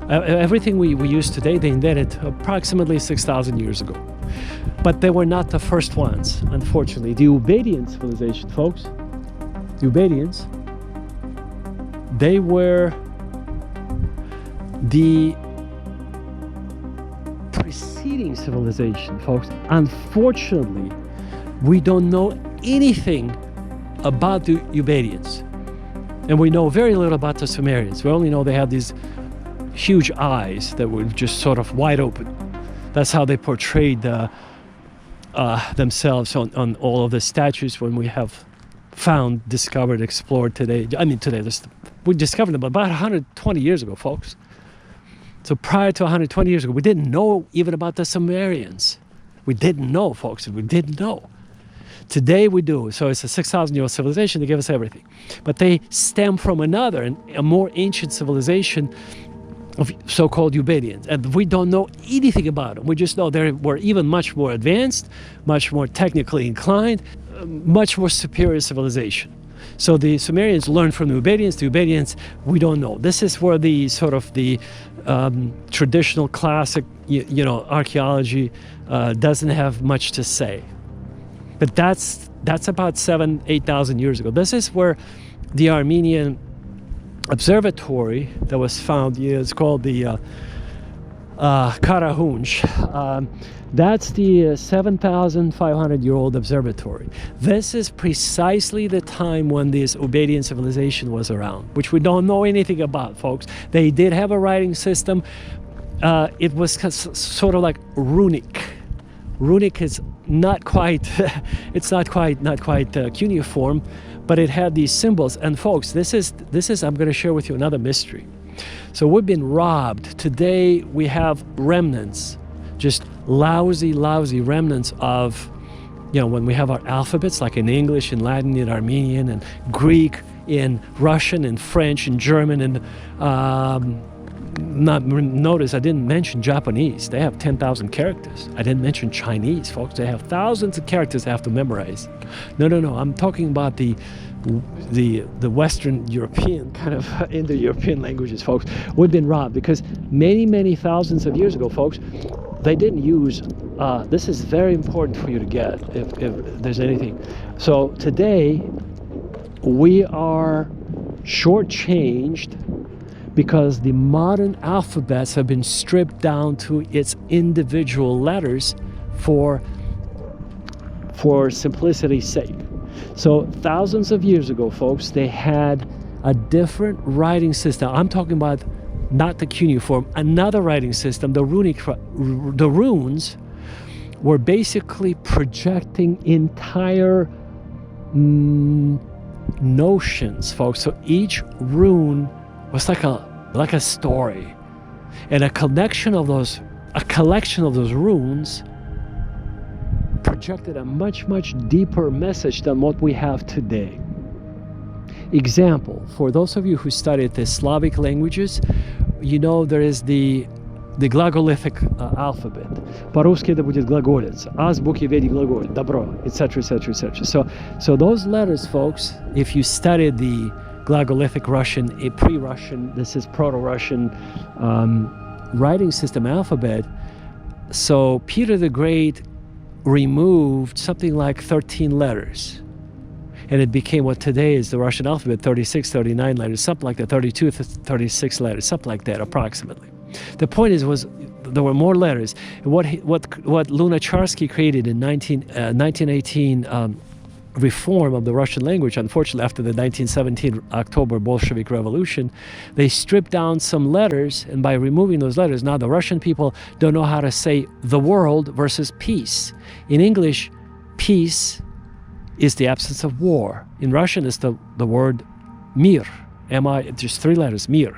everything we use today. They invented approximately 6,000 years ago. But they were not the first ones, unfortunately. The Ubaidian civilization, folks, the Ubaidians, they were the preceding civilization, folks. Unfortunately, we don't know anything about the Ubaidians. And we know very little about the Sumerians. We only know they had these huge eyes that were just sort of wide open. That's how they portrayed themselves on all of the statues when we have found, discovered, explored today. I mean, today, we discovered them about 120 years ago, folks. So prior to 120 years ago, we didn't know even about the Sumerians. We didn't know, folks. We didn't know. Today we do. So it's a 6,000-year-old civilization. They give us everything. But they stem from another, a more ancient civilization of so-called Ubadians, and we don't know anything about them. We just know they were even much more advanced, much more technically inclined, much more superior civilization. So the Sumerians learned from the Ubadians. The Ubadians, we don't know. This is where the sort of the traditional classic, archaeology doesn't have much to say. But that's about 7,000-8,000 years ago. This is where the Armenian observatory that was found, it's called the Karahunj. That's the 7,500-year-old observatory. This is precisely the time when this Ubadian civilization was around, which we don't know anything about, folks. They did have a writing system. It was sort of like runic. Runic is not quite, it's not quite cuneiform, but it had these symbols. And folks, this is I'm going to share with you another mystery. So we've been robbed. Today we have remnants, just lousy remnants of, when we have our alphabets, like in English, in Latin, in Armenian, and Greek, in Russian, in French, in German, and notice I didn't mention Japanese. They have 10,000 characters. I didn't mention Chinese, folks. They have thousands of characters they have to memorize. No. I'm talking about the Western European kind of Indo-European languages, folks. We've been robbed because many thousands of years ago, folks, they didn't use. This is very important for you to get if there's anything. So today we are shortchanged because the modern alphabets have been stripped down to its individual letters for simplicity's sake. So thousands of years ago, folks, they had a different writing system. I'm talking about not the cuneiform, another writing system. The runes were basically projecting entire notions, folks. So each rune was like a story, and a collection of those runes projected a much deeper message than what we have today. Example, for those of you who studied the Slavic languages, there is the glagolithic alphabet. По-русски это будет глаголец. Азбуки веди глаголь, добро, etc. So those letters, folks, if you studied the glagolithic Russian, a pre-Russian, this is proto-Russian writing system alphabet. So Peter the Great removed something like 13 letters. And it became what today is the Russian alphabet, 36, 39 letters, something like that, 32, 36 letters, something like that, approximately. The point was there were more letters. What Lunacharsky created in 1918 reform of the Russian language, unfortunately after the 1917 October Bolshevik Revolution, they stripped down some letters, and by removing those letters, now the Russian people don't know how to say the world versus peace. In English, peace is the absence of war. In Russian, it's the word mir, M-I, just 3 letters, mir.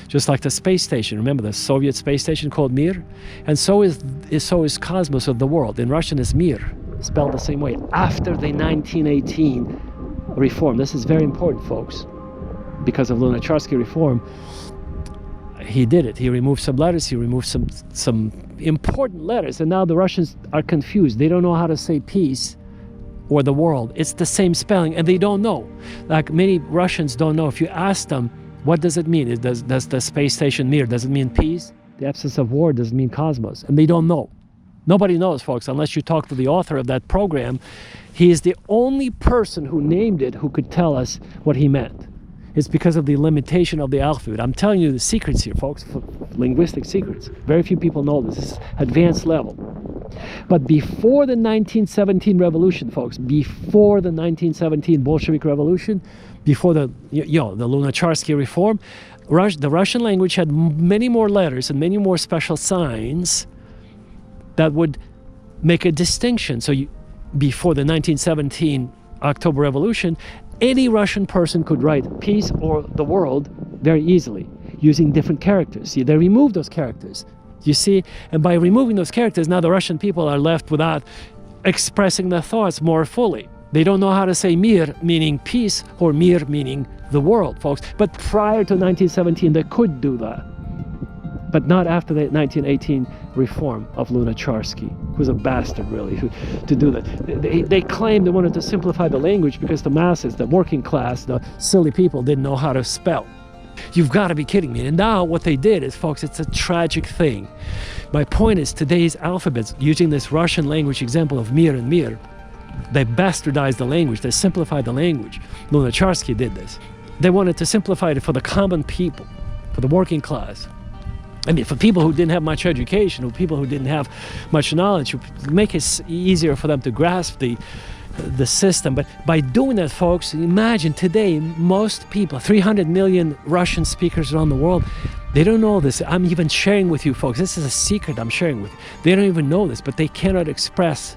Just like the space station, remember the Soviet space station called Mir? And so is cosmos of the world. In Russian, it's mir, spelled the same way, after the 1918 reform. This is very important, folks, because of Lunacharsky reform. He did it. He removed some letters, he removed some important letters, and now the Russians are confused. They don't know how to say peace or the world. It's the same spelling, and they don't know. Like many Russians don't know. If you ask them, what does it mean? Does the space station Mir, does it mean peace? The absence of war doesn't mean cosmos, and they don't know. Nobody knows, folks, unless you talk to the author of that program. He is the only person who named it who could tell us what he meant. It's because of the limitation of the alphabet. I'm telling you the secrets here, folks, linguistic secrets. Very few people know this. This is advanced level. But before the 1917 revolution, folks, before the 1917 Bolshevik Revolution, before the Lunacharsky reform, the Russian language had many more letters and many more special signs that would make a distinction. So before the 1917 October Revolution, any Russian person could write peace or the world very easily using different characters. See, they removed those characters. You see, and by removing those characters, now the Russian people are left without expressing their thoughts more fully. They don't know how to say mir, meaning peace, or mir, meaning the world, folks. But prior to 1917, they could do that. but not after the 1918 reform of Lunacharsky, who's a bastard really, to do that. They claimed they wanted to simplify the language because the masses, the working class, the silly people didn't know how to spell. You've got to be kidding me. And now what they did is, folks, it's a tragic thing. My point is, today's alphabets, using this Russian language example of mir and mir, they bastardized the language, they simplified the language. Lunacharsky did this. They wanted to simplify it for the common people, for the working class. I mean, for people who didn't have much education, or people who didn't have much knowledge, make it easier for them to grasp the system. But by doing that, folks, imagine today, most people, 300 million Russian speakers around the world, they don't know this. I'm even sharing with you, folks. This is a secret I'm sharing with you. They don't even know this, but they cannot express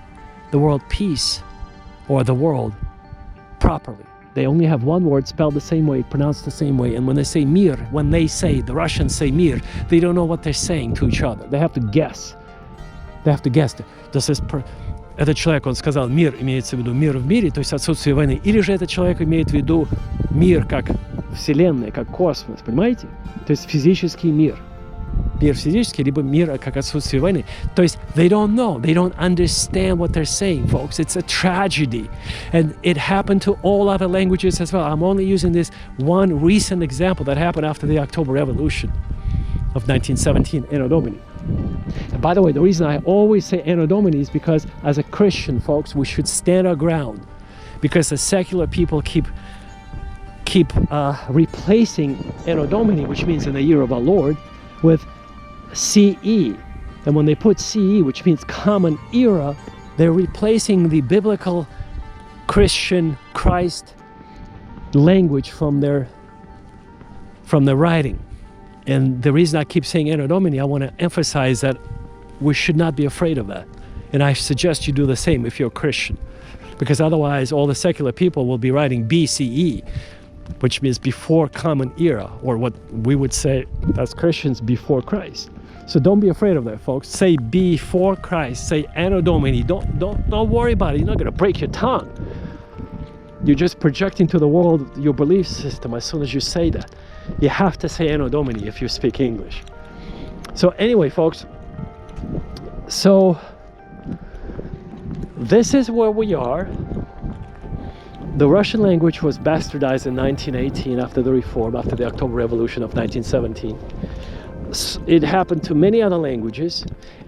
the word peace or the world properly. They only have one word spelled the same way, pronounced the same way. And when they say mir, the Russians say mir, they don't know what they're saying to each other. They have to guess. They have to guess. Этот человек, он сказал, мир, имеется в виду мир в мире, то есть отсутствие войны. Или же этот человек имеет в виду мир как вселенная, как космос, понимаете? То есть физический мир. Мир физический, либо мир как отсутствие войны. То есть they don't know, they don't understand what they're saying, folks. It's a tragedy. And it happened to all other languages as well. I'm only using this one recent example that happened after the October Revolution of 1917, Anno Domini. And by the way, the reason I always say Anno Domini is because as a Christian, folks, we should stand our ground. Because the secular people keep replacing Anno Domini, which means in the year of our Lord, with CE. And when they put CE, which means common era, they're replacing the biblical Christian Christ language from their writing. And the reason I keep saying Anno Domini, I want to emphasize that we should not be afraid of that. And I suggest you do the same if you're a Christian. Because otherwise all the secular people will be writing BCE, which means before common era, or what we would say as Christians, before Christ. So don't be afraid of that, folks. Say before Christ, say Anno Domini. Don't worry about it. You're not going to break your tongue. You're just projecting to the world your belief system as soon as you say that. You have to say Anno Domini if you speak English. So anyway, folks, so this is where we are. The Russian language was bastardized in 1918 after the reform, after the October Revolution of 1917. It happened to many other languages,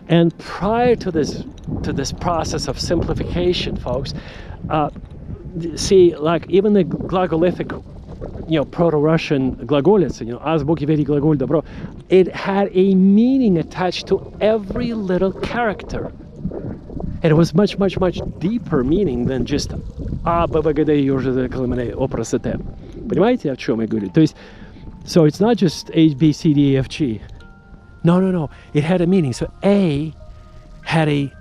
and prior to this process of simplification, folks, see, like even the glagolithic, Proto-Russian glagolitsa, азбуки вери глаголь добро, it had a meaning attached to every little character. And it was much, much, much deeper meaning than just А, Б, В, Г, Д, Ё, Ж, З, К, Л, М, Н, О, П, Р, С, Т. Понимаете, о чем я говорю? То есть, so it's not just A, B, C, D, E, F, G. No. It had a meaning. So A had a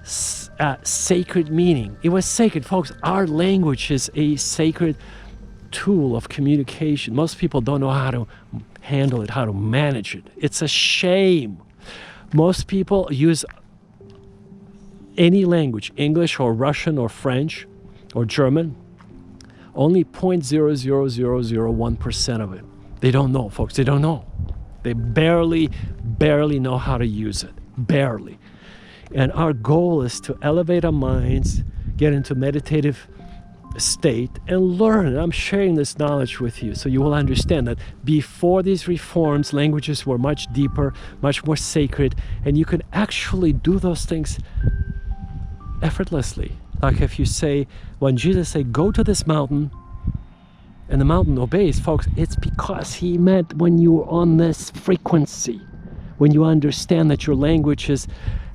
sacred meaning. It was sacred, folks. Our language is a sacred tool of communication. Most people don't know how to handle it, how to manage it. It's a shame. Most people use any language, English or Russian or French or German, only 0.00001% of it. They don't know, folks. They don't know. They barely know how to use it. Barely. And our goal is to elevate our minds, get into meditative state, and learn. I'm sharing this knowledge with you so you will understand that before these reforms, languages were much deeper, much more sacred, and you can actually do those things effortlessly. Like if you say, when Jesus said, go to this mountain, and the mountain obeys, folks, it's because he meant when you're on this frequency, when you understand that your language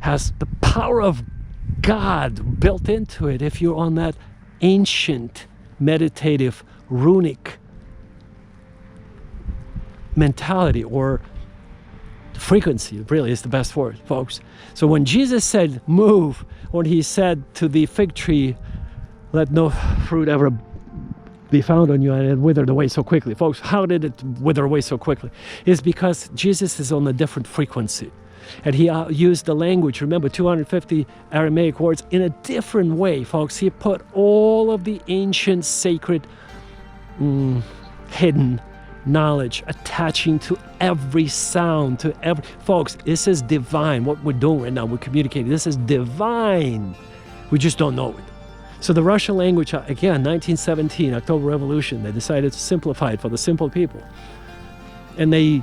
has the power of God built into it. If you're on that ancient, meditative, runic mentality or frequency, really is the best word, folks. So when Jesus said move, or he said to the fig tree, let no fruit ever be found on you, and it withered away so quickly. Folks, how did it wither away so quickly? It's because Jesus is on a different frequency. And he used the language, remember, 250 Aramaic words in a different way, folks. He put all of the ancient, sacred, hidden knowledge attaching to every sound, to every... Folks, this is divine. What we're doing right now, we're communicating. This is divine. We just don't know it. So the Russian language, again, 1917, October Revolution, they decided to simplify it for the simple people. And they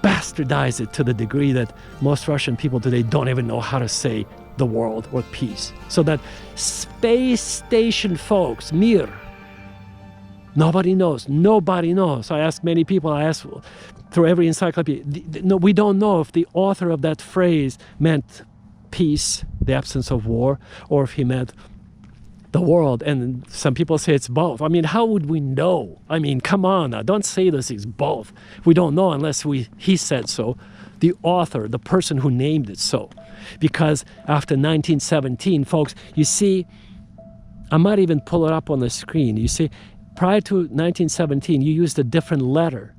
bastardize it to the degree that most Russian people today don't even know how to say the world or peace. So that space station folks, mir, nobody knows. Nobody knows. I ask many people, I ask through every encyclopedia, no, we don't know if the author of that phrase meant peace, the absence of war, or if he meant the world. And some people say it's both. I mean, how would we know? I mean, come on now, don't say this is both. We don't know unless he said so, the author, the person who named it so. Because after 1917, folks, you see, I might even pull it up on the screen. You see, prior to 1917, you used a different letter.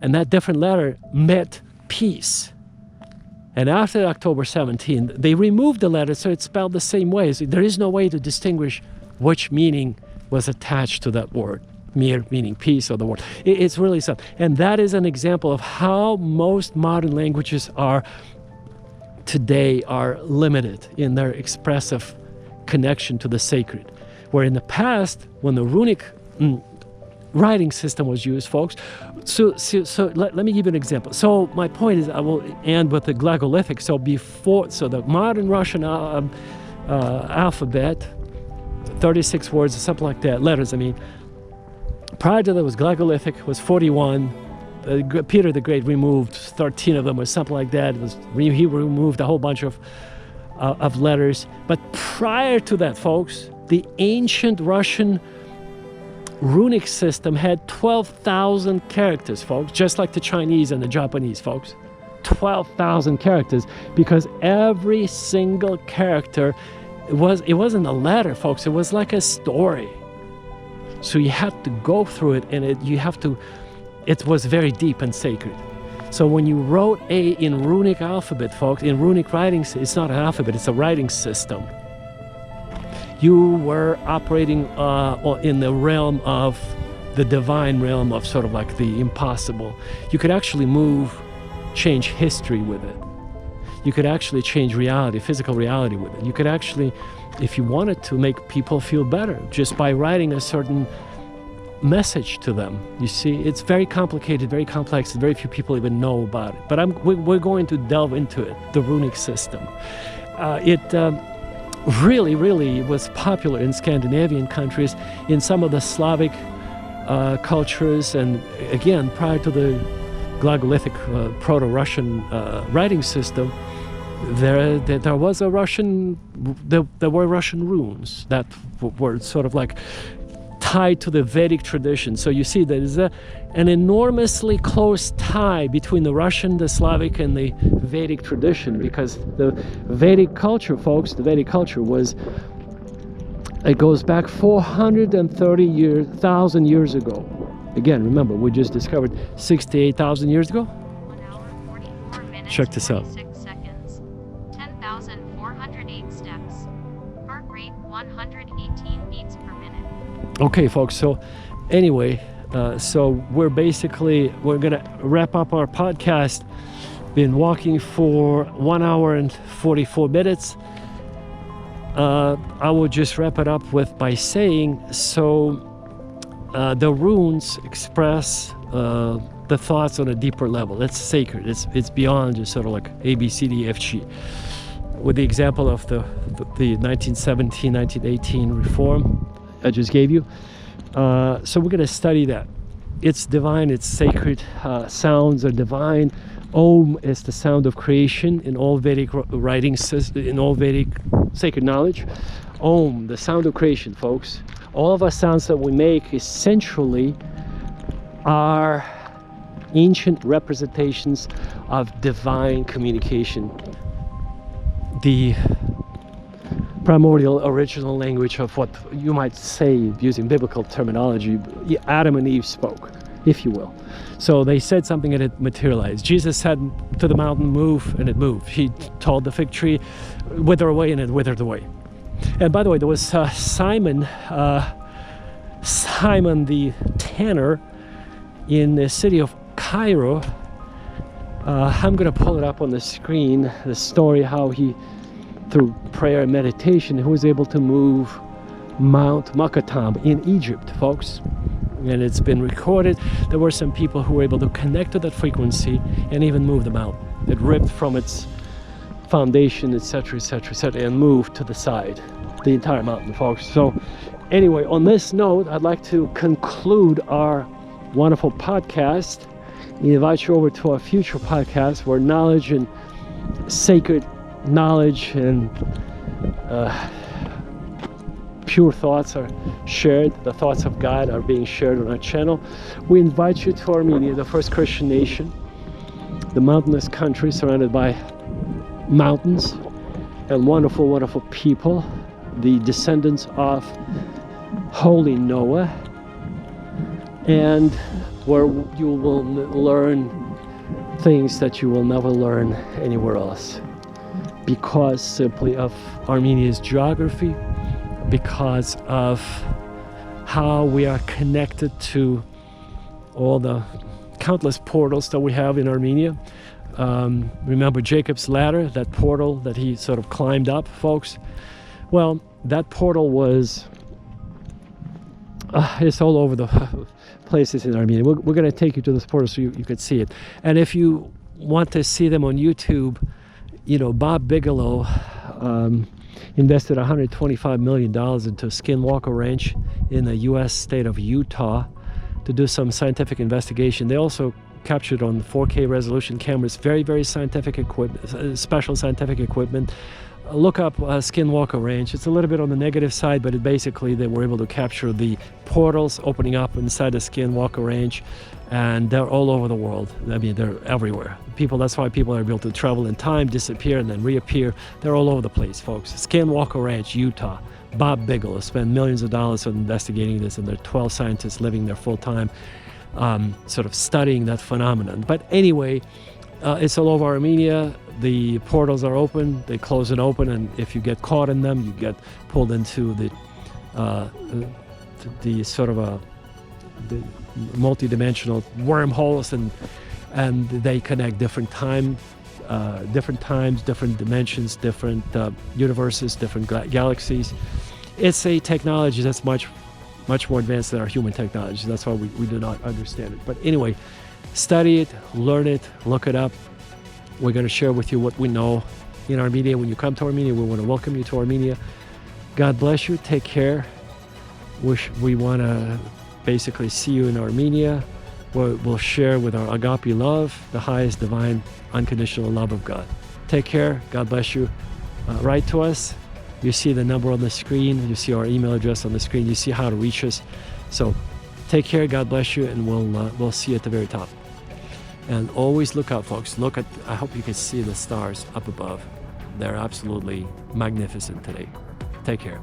And that different letter meant peace. And after October 17, they removed the letter so it's spelled the same way. So there is no way to distinguish which meaning was attached to that word. Mir meaning peace, or the word. It's really something. And that is an example of how most modern languages today are limited in their expressive connection to the sacred. Where in the past, when the runic writing system was used, folks. So let me give you an example. So my point is, I will end with the glagolithic. So the modern Russian alphabet, 36 words or something like that, letters, I mean. Prior to that was glagolithic, was 41. Peter the Great removed 13 of them or something like that. He removed a whole bunch of letters. But prior to that, folks, the ancient Russian runic system had 12,000 characters, folks, just like the Chinese and the Japanese, folks. 12,000 characters, because every single character, it wasn't a letter, folks, it was like a story. So you had to go through it, and it was very deep and sacred. So when you wrote A in runic alphabet, folks, in runic writing, it's not an alphabet, it's a writing system. You were operating in the realm of the divine realm of sort of like the impossible. You could actually change history with it. You could actually change reality, physical reality with it. You could actually, if you wanted to, make people feel better just by writing a certain message to them. You see, it's very complicated, very complex, and very few people even know about it. But we're going to delve into it, the runic system. Really was popular in Scandinavian countries, in some of the Slavic cultures, and again, prior to the glagolithic Proto-Russian writing system, there were Russian runes that were sort of like tied to the Vedic tradition. So you see there is an enormously close tie between the Russian, the Slavic, and the Vedic tradition, because the Vedic culture, folks, it goes back 430,000 years ago. Again, remember, we just discovered 68,000 years ago. 1 hour, 44 minutes, check this out. 26 seconds. 10,408 steps. Heart rate 118 beats per minute. Okay, folks, so anyway, so we're gonna wrap up our podcast. Been walking for 1 hour and 44 minutes. I will just wrap it up by saying, the runes express the thoughts on a deeper level. It's sacred. It's beyond just sort of like A, B, C, D, F, G. With the example of the 1917, 1918 reform I just gave you. So we're going to study that. It's divine, it's sacred. Sounds are divine. Om is the sound of creation in all Vedic writing, in all Vedic sacred knowledge. Om, the sound of creation, folks. All of our sounds that we make essentially are ancient representations of divine communication. The primordial original language of what you might say, using biblical terminology, Adam and Eve spoke, if you will. So they said something and it materialized. Jesus said to the mountain, move, and it moved. He told the fig tree, wither away, and it withered away. And by the way, there was Simon the tanner. in the city of Cairo. I'm going to pull it up on the screen, the story how he, through prayer and meditation, he was able to move Mount Makatam in Egypt, folks. And it's been recorded. There were some people who were able to connect to that frequency and even move the mountain. It ripped from its foundation, etc., etc., etc., and moved to the side, the entire mountain, folks. So anyway, on this note, I'd like to conclude our wonderful podcast. We invite you over to our future podcast where knowledge and sacred knowledge and pure thoughts are shared. The thoughts of God are being shared on our channel. We invite you to Armenia, the first Christian nation, the mountainous country surrounded by mountains and wonderful, wonderful people, the descendants of holy Noah, and where you will learn things that you will never learn anywhere else, because simply of Armenia's geography, because of how we are connected to all the countless portals that we have in Armenia. Remember Jacob's ladder, that portal that he sort of climbed up, folks? Well, that portal was it's all over the places in Armenia. We're going to take you to this portal so you could see it. And if you want to see them on YouTube, you know, Bob Bigelow invested $125 million into Skinwalker Ranch in the U.S. state of Utah to do some scientific investigation. They also captured on 4K resolution cameras, very, very scientific equipment, special scientific equipment. Look up Skinwalker Ranch. It's a little bit on the negative side, but basically they were able to capture the portals opening up inside the Skinwalker Ranch, and they're all over the world. I mean, they're everywhere. That's why people are able to travel in time, disappear, and then reappear. They're all over the place, folks. Skinwalker Ranch, Utah. Bob Bigelow spent millions of dollars on investigating this, and there are 12 scientists living there full time, sort of studying that phenomenon. But anyway, it's all over Armenia. The portals are open, they close and open, and if you get caught in them, you get pulled into the sort of the multi-dimensional wormholes, and they connect different times, different dimensions, different universes, different galaxies. It's a technology that's much more advanced than our human technology. That's why we do not understand it. But anyway, study it, learn it, look it up. We're going to share with you what we know in Armenia. When you come to Armenia, we want to welcome you to Armenia. God bless you. Take care. We want to basically see you in Armenia, where we'll share with our agape love, the highest divine, unconditional love of God. Take care. God bless you. Write to us. You see the number on the screen. You see our email address on the screen. You see how to reach us. So take care. God bless you, and we'll see you at the very top. And always look out, folks. I hope you can see the stars up above. They're absolutely magnificent today. Take care.